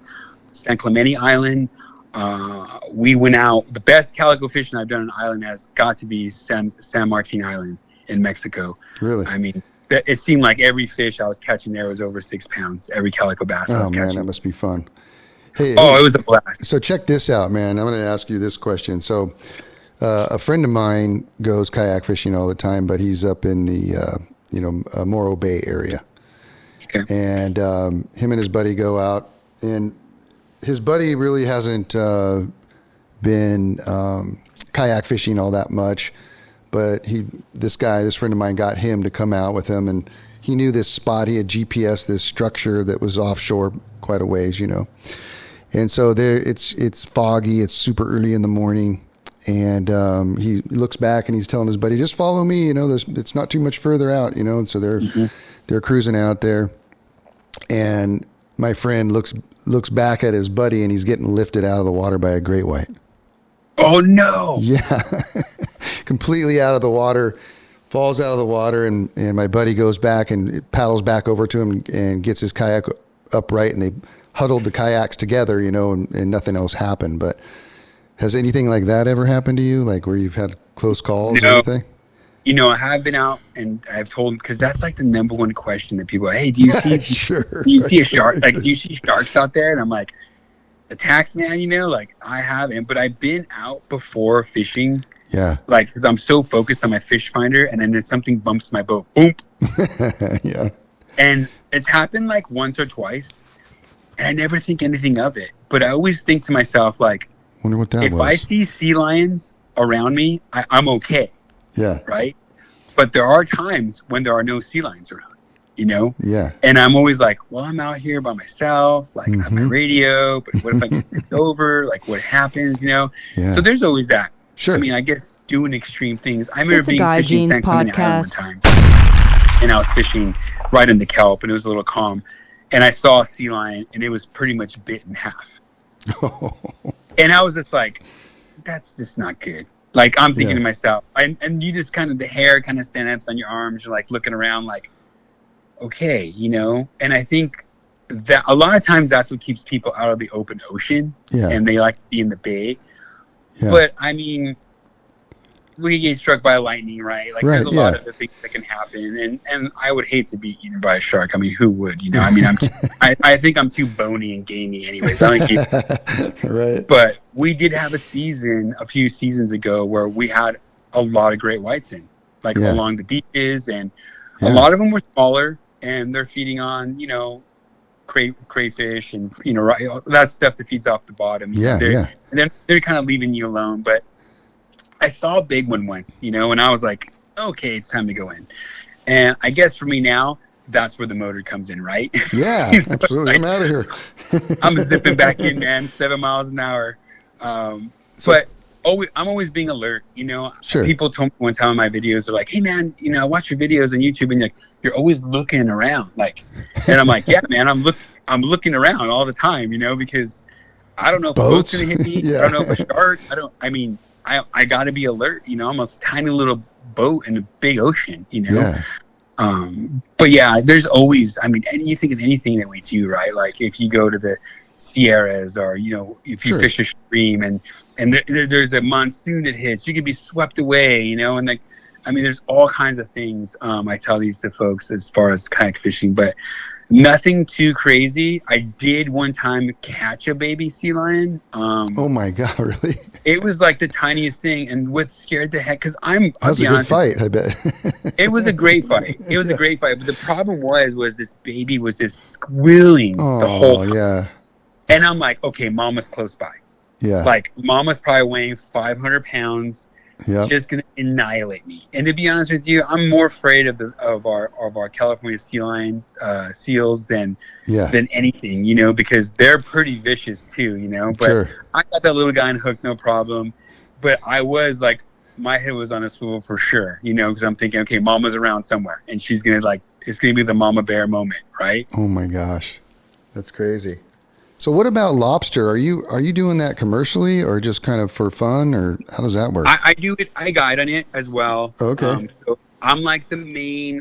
S3: San Clemente Island. We went out. The best calico fishing I've done on an island has got to be San Martin Island in Mexico.
S2: Really?
S3: I mean, it seemed like every fish I was catching there was over 6 pounds. Every calico bass I was catching. Oh man,
S2: that must be fun. Hey,
S3: it was a blast.
S2: So check this out, man. I'm going to ask you this question. So a friend of mine goes kayak fishing all the time, but he's up in the Morro Bay area. Okay. And him and his buddy go out, and his buddy really hasn't been kayak fishing all that much, but this friend of mine got him to come out with him, and he knew this spot. He had GPS this structure that was offshore quite a ways, and so there it's foggy. It's super early in the morning, and he looks back and he's telling his buddy, just follow me. It's not too much further out, and so they're cruising out there, and my friend looks back at his buddy and he's getting lifted out of the water by a great white.
S3: Oh no.
S2: Yeah. Completely out of the water, falls out of the water, and my buddy goes back and paddles back over to him and gets his kayak upright, and they huddled the kayaks together, and nothing else happened. But has anything like that ever happened to you? Like where you've had close calls or anything?
S3: I have been out and I've told, because that's like the number one question that people, hey, do you see
S2: sure.
S3: Do you see a shark? Like, do you see sharks out there? And I'm like, attacks, man, like I haven't, but I've been out before fishing.
S2: Yeah.
S3: Like, because I'm so focused on my fish finder, and then something bumps my boat. Boom.
S2: Yeah.
S3: And it's happened like once or twice, and I never think anything of it. But I always think to myself, like,
S2: wonder what that was.
S3: If I see sea lions around me, I'm okay.
S2: Yeah.
S3: Right. But there are times when there are no sea lions around,
S2: Yeah.
S3: And I'm always like, well, I'm out here by myself. Like, I have my radio, but what if I get tipped over? Like, what happens,
S2: Yeah.
S3: So there's always that.
S2: Sure.
S3: I mean, I guess doing extreme things. I remember being
S1: Guy
S3: fishing
S1: Jeans
S3: San Clemente Island
S1: podcast.
S3: one time, and I was fishing right in the kelp, and it was a little calm, and I saw a sea lion, and it was pretty much bit in half. And I was just like, that's just not good. Like, I'm thinking to myself, and you just the hair kind of stands on your arms. You're like looking around like, okay, and I think that a lot of times that's what keeps people out of the open ocean.
S2: Yeah.
S3: And they like to be in the bay.
S2: Yeah.
S3: But I mean, we get struck by lightning, right? Like, there's a lot of things that can happen, and I would hate to be eaten by a shark. I mean, who would? I mean, I think I'm too bony and gamey, anyways. I don't keep.
S2: Right.
S3: But we did have a few seasons ago, where we had a lot of great whites in, like along the beaches, and a lot of them were smaller, and they're feeding on, crayfish and that stuff that feeds off the bottom. And then they're kind of leaving you alone. But I saw a big one once, and I was like, okay, it's time to go in. And I guess for me now, that's where the motor comes in, right?
S2: Yeah, so absolutely. I'm out of here.
S3: I'm zipping back in, man, 7 miles an hour. But I'm always being alert, Sure. People told me one time in my videos, they're like, hey, man, I watch your videos on YouTube, and you're always looking around. And I'm like, yeah, man, I'm looking around all the time, because I don't know if a boat's going to hit me. Yeah. I don't know if a shark. I got to be alert, I'm a tiny little boat in a big ocean,
S2: Yeah.
S3: But yeah, there's always, you think of anything that we do, right? Like if you go to the Sierras or, if you fish a stream and there's a monsoon that hits, you could be swept away, and there's all kinds of things. I tell these to folks as far as kayak fishing, but nothing too crazy. I did one time catch a baby sea lion.
S2: Oh my God, really?
S3: It was like the tiniest thing, and what scared the heck, because that
S2: was a good fight, I bet.
S3: It was a great fight. But the problem was this baby was just squealing the whole time.
S2: Yeah.
S3: And I'm like, okay, mama's close by.
S2: Yeah.
S3: Like mama's probably weighing 500 pounds.
S2: Yep.
S3: Just gonna annihilate me. And to be honest with you, I'm more afraid of our California sea lion seals than anything, because they're pretty vicious too, But
S2: sure. I
S3: got that little guy on hook, no problem. But I was like, my head was on a swivel for sure, because I'm thinking, okay, mama's around somewhere, and she's gonna it's gonna be the mama bear moment, right?
S2: Oh my gosh, that's crazy. So what about lobster? Are you doing that commercially or just kind of for fun, or how does that work?
S3: I do it. I guide on it as well.
S2: Okay.
S3: So I'm like the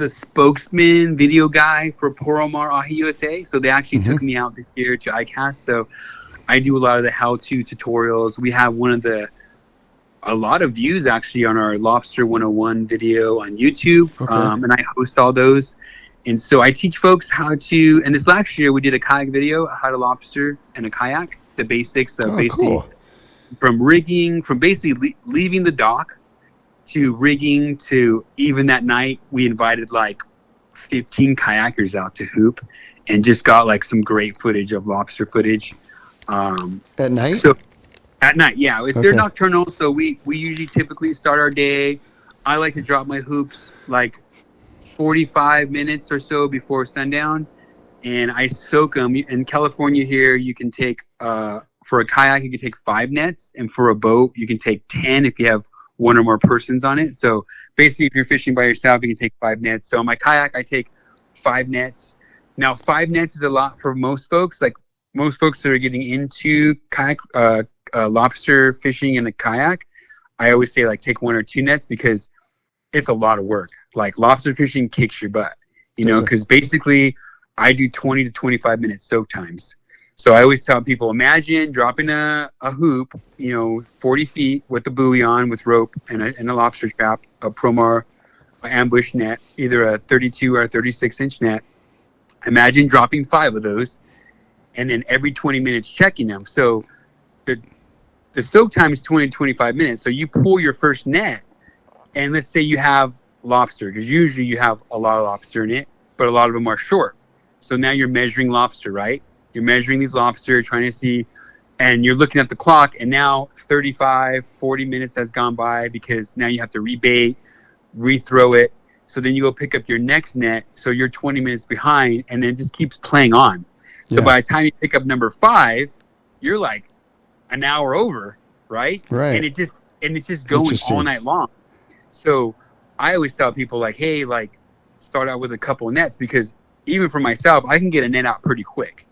S3: spokesman video guy for Poromar Ahi USA. So they actually took me out this year to ICAST. So I do a lot of the how-to tutorials. We have a lot of views actually on our Lobster 101 video on YouTube.
S2: Okay.
S3: And I host all those. And so I teach folks how to, and this last year we did a kayak video, how to lobster in a kayak, the basics of
S2: cool.
S3: from rigging, from basically leaving the dock to rigging to even that night, we invited 15 kayakers out to hoop and just got some great footage of lobster footage.
S2: At night?
S3: So at night, yeah. They're nocturnal, so we usually typically start our day. I like to drop my hoops 45 minutes or so before sundown, and I soak them. In California here, you can take, for a kayak, you can take 5 nets, and for a boat, you can take 10 if you have one or more persons on it. So basically, if you're fishing by yourself, you can take 5 nets. So on my kayak, I take 5 nets. Now, 5 nets is a lot for most folks. Most folks that are getting into kayak, lobster fishing in a kayak, I always say take 1 or 2 nets because it's a lot of work. Lobster fishing kicks your butt, because basically I do 20 to 25 minute soak times. So I always tell people, imagine dropping a hoop, 40 feet with a buoy on with rope and a lobster trap, a Promar ambush net, either a 32 or a 36-inch net. Imagine dropping 5 of those and then every 20 minutes checking them. So the soak time is 20 to 25 minutes. So you pull your first net, and let's say you have lobster, because usually you have a lot of lobster in it, but a lot of them are short. So now you're measuring lobster, right? You're measuring these lobster, trying to see, and you're looking at the clock, and now 35, 40 minutes has gone by because now you have to rebait, rethrow it. So then you go pick up your next net, so you're 20 minutes behind, and then it just keeps playing on. So by the time you pick up number 5, you're an hour over, right?
S2: Right.
S3: And it's just going all night long. So I always tell people hey, start out with a couple of nets, because even for myself, I can get a net out pretty quick,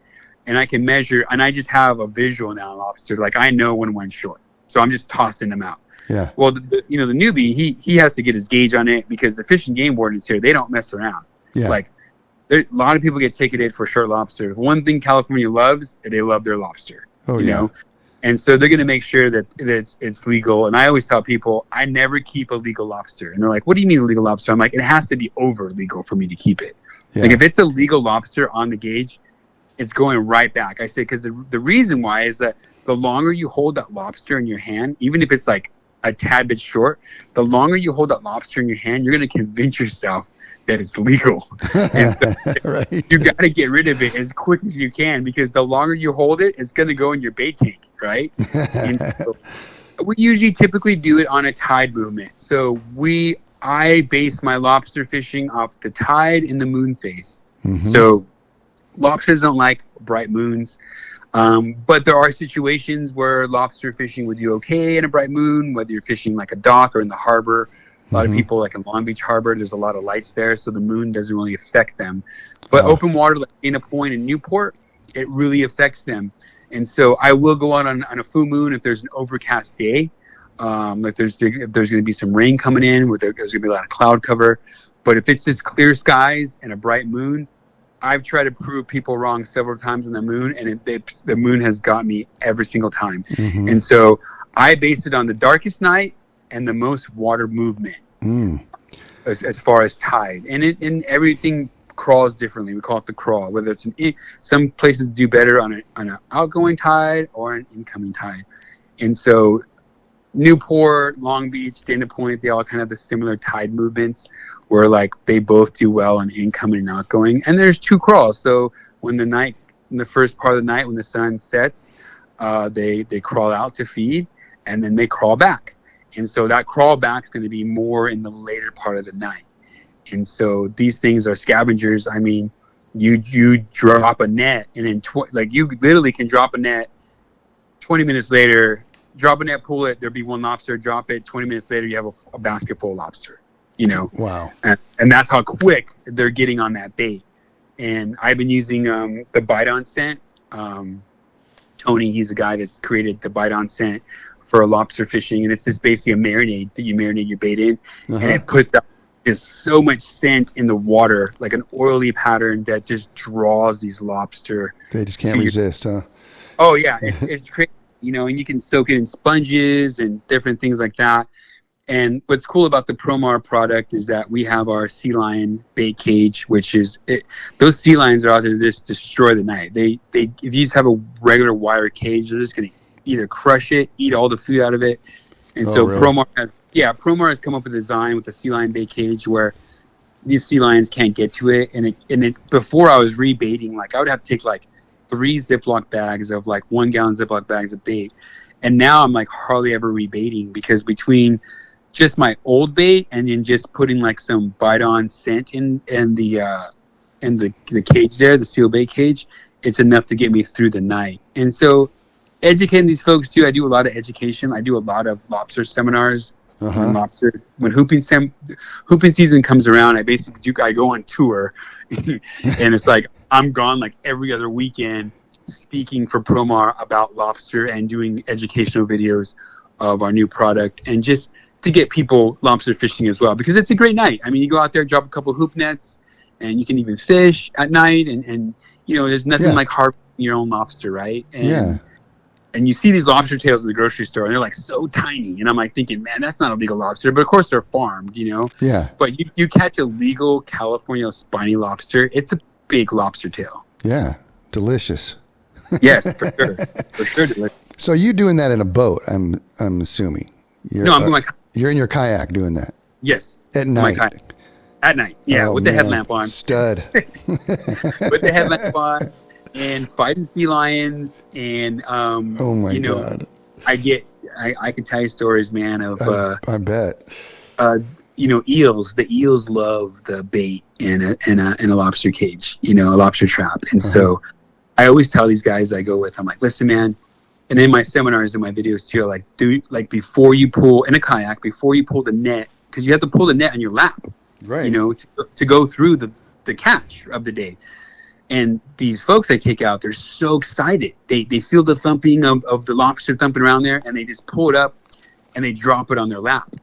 S3: and I can measure, and I just have a visual now on lobster. I know when one's short, so I'm just tossing them out.
S2: Yeah.
S3: Well, the newbie, he has to get his gauge on it, because the Fish and Game wardens here, they don't mess around.
S2: Yeah.
S3: A lot of people get ticketed for short lobster. One thing California loves, they love their lobster.
S2: Oh,
S3: you know? And so they're going to make sure that it's legal. And I always tell people, I never keep a legal lobster. And they're like, what do you mean a legal lobster? I'm like, it has to be over legal for me to keep it.
S2: Yeah.
S3: If it's a legal lobster on the gauge, it's going right back. I say, because the reason why is that the longer you hold that lobster in your hand, even if it's a tad bit short, the longer you hold that lobster in your hand, you're going to convince yourself that it's legal. And so
S2: Right.
S3: you got to get rid of it as quick as you can, because the longer you hold it, it's going to go in your bait tank, right? And so we usually typically do it on a tide movement. So I base my lobster fishing off the tide and the moon phase.
S2: Mm-hmm.
S3: So lobsters don't like bright moons. But there are situations where lobster fishing would do okay in a bright moon, whether you're fishing like a dock or in the harbor. A lot of people, like in Long Beach Harbor, there's a lot of lights there, so the moon doesn't really affect them. But open water, like Dana Point and Newport, it really affects them. And so I will go out on a full moon if there's an overcast day. If there's going to be some rain coming in, there's going to be a lot of cloud cover. But if it's just clear skies and a bright moon, I've tried to prove people wrong several times on the moon, and the moon has got me every single time. Mm-hmm. And so I base it on the darkest night and the most water movement as far as tide. And everything crawls differently. We call it the crawl, whether it's some places do better on an outgoing tide or an incoming tide. And so Newport, Long Beach, Dana Point, they all kind of have the similar tide movements where like they both do well on incoming and outgoing. And there's two crawls. So in the first part of the night when the sun sets, they crawl out to feed, and then they crawl back. And so that crawl back is going to be more in the later part of the night. And so these things are scavengers. I mean, you drop a net, and then you literally can drop a net 20 minutes later. Drop a net, pull it, there'll be one lobster, drop it, 20 minutes later, you have a basket full of lobster, Wow. And that's how quick they're getting on that bait. And I've been using the bite-on scent. Tony, he's the guy that's created the bite-on scent for lobster fishing. And it's just basically a marinade that you marinate your bait in. And it puts out just so much scent in the water, like an oily pattern that just draws these lobster.
S2: They just can't resist, huh?
S3: Oh, yeah. It's crazy. And you can soak it in sponges and different things like that. And what's cool about the Promar product is that we have our sea lion bait cage, which is those sea lions are out there to just destroy the night. They if you just have a regular wire cage, they're just going to either crush it, eat all the food out of it. And really? Promar has come up with a design with the sea lion bait cage where these sea lions can't get to it. And before I was rebaiting, like I would have to take like 3 Ziploc bags of like 1 gallon Ziploc bags of bait. And now I'm like hardly ever rebaiting, because between just my old bait and then just putting like some bite-on scent in the cage there, the seal bait cage, it's enough to get me through the night. And so educating these folks too, I do a lot of education. I do a lot of lobster seminars. When hooping season comes around, I go on tour and it's like I'm gone like every other weekend speaking for Promar about lobster and doing educational videos of our new product, and just to get people lobster fishing as well, because it's a great night. I mean, you go out there, drop a couple hoop nets, and you can even fish at night, and there's nothing like harvesting your own lobster, right? And you see these lobster tails in the grocery store, and they're like so tiny. And I'm like thinking, man, that's not a legal lobster. But of course they're farmed, Yeah. But you catch a legal California spiny lobster, it's a big lobster tail.
S2: Yeah. Delicious.
S3: Yes, for sure. For sure delicious.
S2: So you doing that in a boat, I'm assuming. You're in your kayak doing that?
S3: Yes.
S2: At night?
S3: At night, yeah, with the headlamp on.
S2: Stud.
S3: With the headlamp on. And fighting sea lions, and
S2: oh my God,
S3: I can tell you stories, man, of
S2: I bet
S3: eels. The eels love the bait in a lobster cage, a lobster trap. And so I always tell these guys I go with, I'm like, listen, man. And in my seminars and my videos too, like, before you pull in a kayak, before you pull the net, because you have to pull the net on your lap,
S2: right?
S3: To go through the catch of the day. And these folks I take out, they're so excited. They feel the thumping of the lobster thumping around there, and they just pull it up and they drop it on their lap.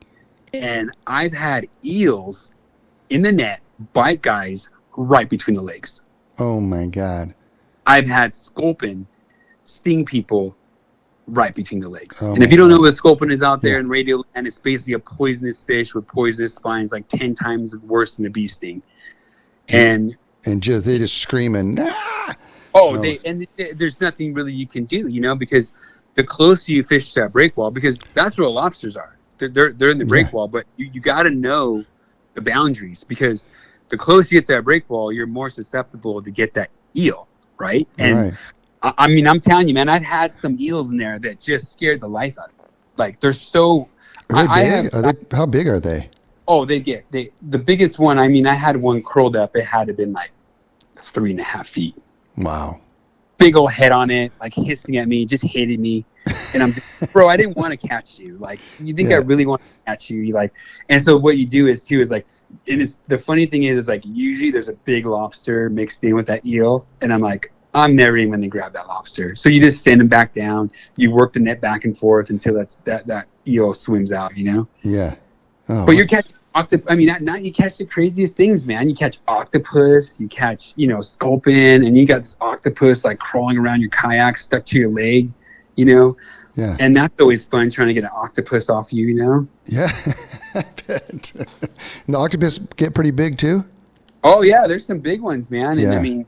S3: And I've had eels in the net bite guys right between the legs.
S2: Oh my God.
S3: I've had sculpin sting people right between the legs. And if you don't know what a sculpin is out there in radio land, it's basically a poisonous fish with poisonous spines, like 10 times worse than a bee sting. And
S2: they just screaming. Ah!
S3: There's nothing really you can do, because the closer you fish to that break wall, because that's where lobsters are. They're in the break wall, but you got to know the boundaries, because the closer you get to that break wall, you're more susceptible to get that eel, right? And I mean, I'm telling you, man, I've had some eels in there that just scared the life out of me. Like, they're so...
S2: Are they big? How big are they?
S3: Oh, the biggest one, I mean, I had one curled up. It had to been like 3.5 feet.
S2: Wow.
S3: Big old head on it, like hissing at me, just hated me. And I'm just, bro, I didn't want to catch you. Like, you think I really want to catch you? Like, and so what you do is like, and it's, the funny thing is like, usually there's a big lobster mixed in with that eel. And I'm like, I'm never even going to grab that lobster. So you just send him back down. You work the net back and forth until that eel swims out, you know?
S2: Yeah. Oh,
S3: but you're catching octopus. I mean, at night you catch the craziest things, man. You catch octopus, you catch, sculpin, and you got this octopus like crawling around your kayak, stuck to your leg, Yeah. And that's always fun, trying to get an octopus off you,
S2: Yeah, I bet. And the octopus get pretty big too?
S3: Oh yeah, there's some big ones, man.
S2: Yeah.
S3: And I mean,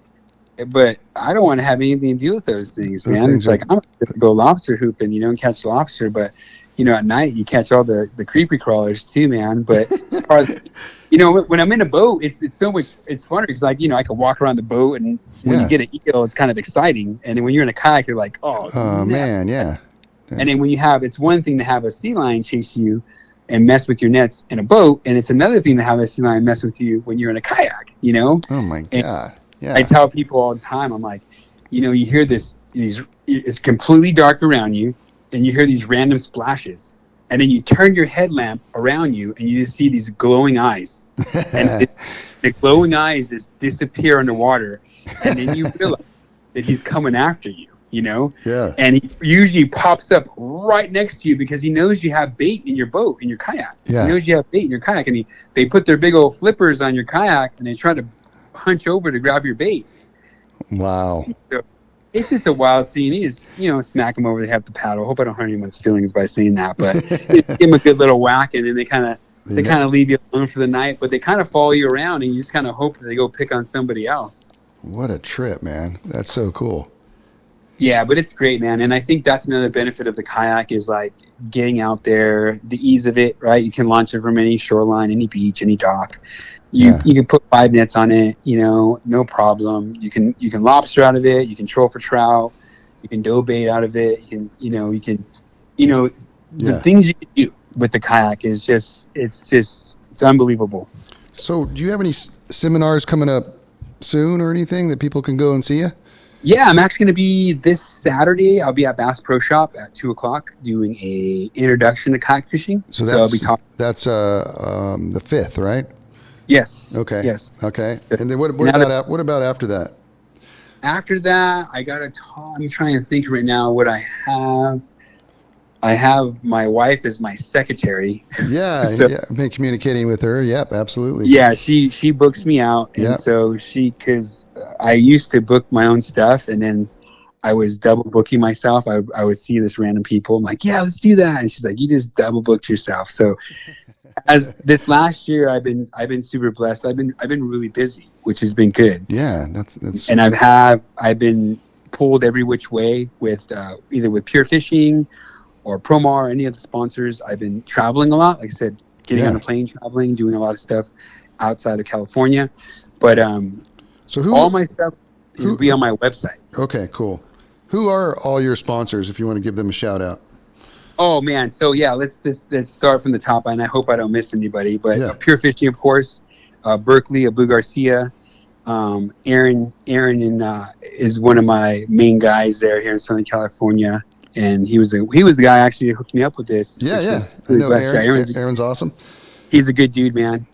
S3: but I don't want to have anything to do with those things, man. It's like, I'm going to go lobster hooping, and catch lobster, but at night you catch all the creepy crawlers too, man. But as far as, when I'm in a boat, it's funner because I can walk around the boat, and when you get an eel, it's kind of exciting. And then when you're in a kayak, you're like, oh
S2: man, yeah.
S3: And then when it's one thing to have a sea lion chase you and mess with your nets in a boat, and it's another thing to have a sea lion mess with you when you're in a kayak, Oh
S2: my God. Yeah.
S3: I tell people all the time, I'm like, you hear it's completely dark around you, and you hear these random splashes, and then you turn your headlamp around you, and you just see these glowing eyes, and the glowing eyes just disappear underwater, and then you realize that he's coming after you,
S2: Yeah.
S3: And he usually pops up right next to you because he knows you have bait in your boat, in your kayak.
S2: Yeah.
S3: He knows you have bait in your kayak, and they put their big old flippers on your kayak, and they try to hunch over to grab your bait.
S2: Wow.
S3: So, it's just a wild scene. He just, smack them over. They have the paddle. Hope I don't hurt anyone's feelings by saying that, but give them a good little whack, and then they kind of leave you alone for the night. But they kind of follow you around, and you just kind of hope that they go pick on somebody else.
S2: What a trip, man! That's so cool.
S3: Yeah, but it's great, man. And I think that's another benefit of the kayak is like getting out there, the ease of it, right? You can launch it from any shoreline, any beach, any dock. You can put 5 nets on it, no problem. You can lobster out of it. You can troll for trout. You can dough bait out of it. The things you can do with the kayak is it's unbelievable.
S2: So do you have any seminars coming up soon or anything that people can go and see you?
S3: Yeah, I'm actually going to be this Saturday. I'll be at Bass Pro Shop at 2:00 doing a introduction to kayak fishing.
S2: So that's the 5th, right?
S3: Yes.
S2: Okay.
S3: Yes.
S2: Okay. And then what about after that?
S3: After that, I'm trying to think right now what I have. I have my wife as my secretary.
S2: Yeah,
S3: so,
S2: I've been communicating with her. Yep, absolutely.
S3: Yeah, she books me out, and so because I used to book my own stuff, and then I was double booking myself. I would see this random people. I'm like, yeah, let's do that, and she's like, you just double booked yourself. So as this last year, I've been super blessed. I've been really busy, which has been good.
S2: Yeah, that's.
S3: And I've been pulled every which way with either with Pure Fishing or Promar, or any of the sponsors. I've been traveling a lot. Like I said, getting on a plane, traveling, doing a lot of stuff outside of California. But all my stuff will be on my website.
S2: Okay, cool. Who are all your sponsors, if you want to give them a shout out?
S3: Oh man, so yeah, let's start from the top, and I hope I don't miss anybody. But Pure Fishing, of course, Berkeley, Abu Garcia, Aaron is one of my main guys there here in Southern California, and he was the guy actually who hooked me up with this.
S2: Yeah. I know Aaron's awesome.
S3: He's a good dude, man.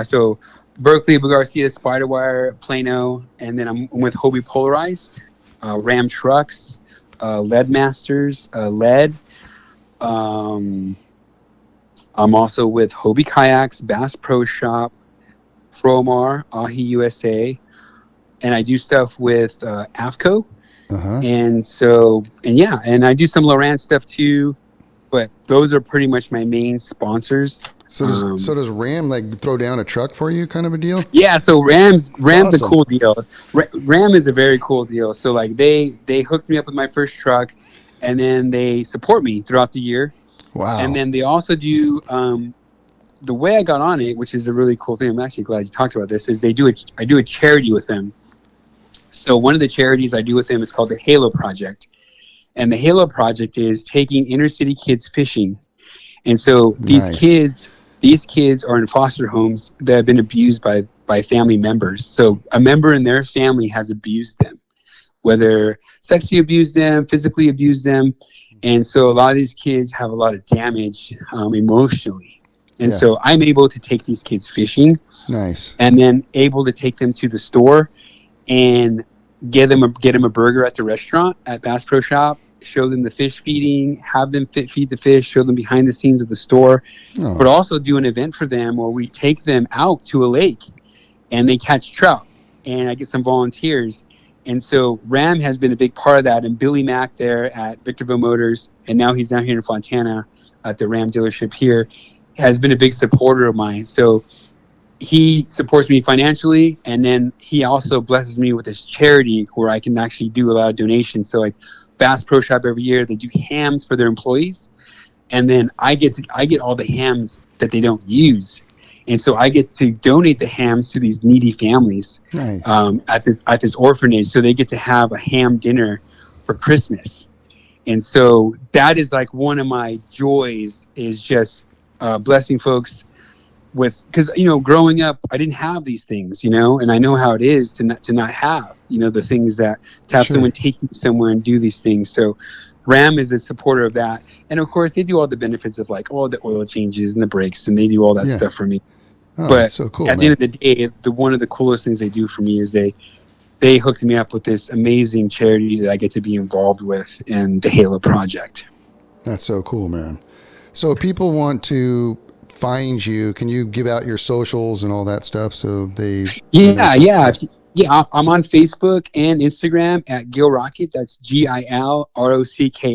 S3: So Berkeley, Abu Garcia, Spiderwire, Plano, and then I'm with Hobie Polarized, Ram Trucks, Lead Masters, Lead. I'm also with Hobie Kayaks, Bass Pro Shop, Promar, Ahi USA, and I do stuff with AFCO. And I do some Lowrance stuff too, but those are pretty much my main sponsors.
S2: So does Ram like throw down a truck for you, kind of a deal?
S3: Yeah, so Ram's
S2: awesome.
S3: a cool deal. Ram is a very cool deal. So like they hooked me up with my first truck, and then they support me throughout the year.
S2: Wow.
S3: And then they also do the way I got on it, which is a really cool thing, I'm actually glad you talked about this, is I do a charity with them. So one of the charities I do with them is called the Halo Project. And the Halo Project is taking inner city kids fishing. And so these kids are in foster homes that have been abused by family members. So a member in their family has abused them, whether sexually abused them, physically abused them. And so a lot of these kids have a lot of damage emotionally. And so I'm able to take these kids fishing.
S2: Nice. And
S3: then able to take them to the store and get them a burger at the restaurant at Bass Pro Shop, show them the fish feeding, have them feed the fish, show them behind the scenes of the store, but also do an event for them where we take them out to a lake and they catch trout, and I get some volunteers. And so Ram has been a big part of that, and Billy Mack there at Victorville Motors, and now he's down here in Fontana at the Ram dealership here, has been a big supporter of mine. So he supports me financially, and then he also blesses me with this charity where I can actually do a lot of donations. So like Bass Pro Shop every year, they do hams for their employees, and then I get all the hams that they don't use. And so I get to donate the hams to these needy families.
S2: Nice.
S3: At this orphanage, so they get to have a ham dinner for Christmas. And so that is like one of my joys, is just blessing folks with, because growing up I didn't have these things, and I know how it is to not have the things that to have someone take you somewhere and do these things. So Ram is a supporter of that, and of course they do all the benefits of like all the oil changes and the brakes, and they do all that stuff for me.
S2: Oh,
S3: but
S2: that's so cool,
S3: at the end of the day, one of the coolest things they do for me is they hooked me up with this amazing charity that I get to be involved with in the Halo Project. That's
S2: so cool, man. So if people want to find you, can you give out your socials and all that stuff so they...
S3: Yeah. I'm on Facebook and Instagram at Gil Rocket. That's GILROCKIT.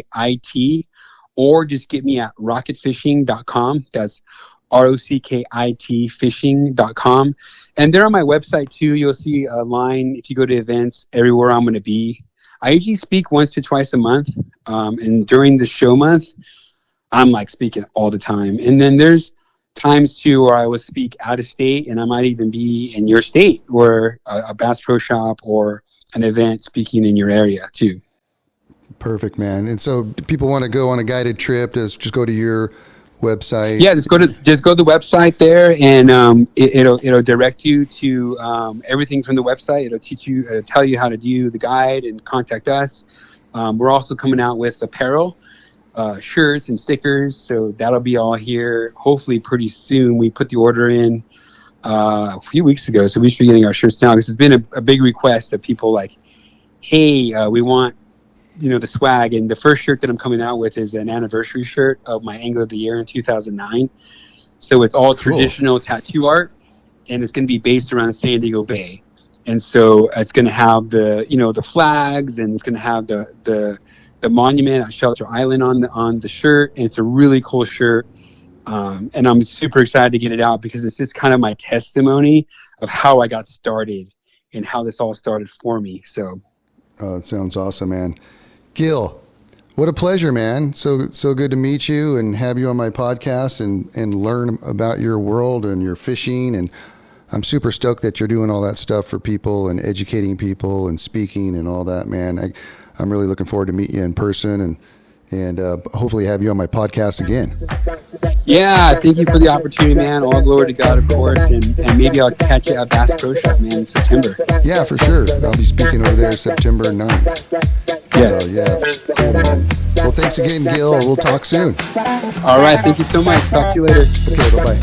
S3: Or just get me at rocketfishing.com. That's ROCKIT fishing.com. And there on my website too, you'll see a line if you go to events everywhere I'm going to be. I usually speak once to twice a month. And during the show month, I'm like speaking all the time. And then there's times too where I will speak out of state, and I might even be in your state or a Bass Pro Shop or an event speaking in your area too.
S2: Perfect, man. And so people want to go on a guided trip, just go to your website.
S3: Yeah, just go to the website there, and it'll direct you to everything from the wit'll tell you how to do the guide and contact us. We're also coming out with apparel, shirts and stickers, so that'll be all here hopefully pretty soon. We put the order in a few weeks ago, so we should be getting our shirts now. This has been a big request of people like, hey, we want the swag. And the first shirt that I'm coming out with is an anniversary shirt of my Angler of the Year in 2009. So it's all traditional tattoo art, and it's going to be based around San Diego Bay. And so it's going to have the flags, and it's going to have the monument at Shelter Island on the shirt. And it's a really cool shirt. And I'm super excited to get it out because it's just kind of my testimony of how I got started and how this all started for me. So.
S2: Oh, it sounds awesome, man. Gil, what a pleasure, man. So good to meet you and have you on my podcast and learn about your world and your fishing. And I'm super stoked that you're doing all that stuff for people and educating people and speaking and all that, man. I'm really looking forward to meet you in person and hopefully have you on my podcast again.
S3: Yeah, thank you for the opportunity, man. All glory to God, of course, and maybe I'll catch you at Bass Pro Shop, man, in September.
S2: Yeah, for sure. I'll be speaking over there September 9th.
S3: Yes.
S2: So, yeah, cool, man. Well, thanks again, Gil. We'll talk soon.
S3: All right, thank you so much. Talk to you later.
S2: Okay, bye-bye.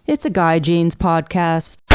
S1: It's a Guy Jeans podcast.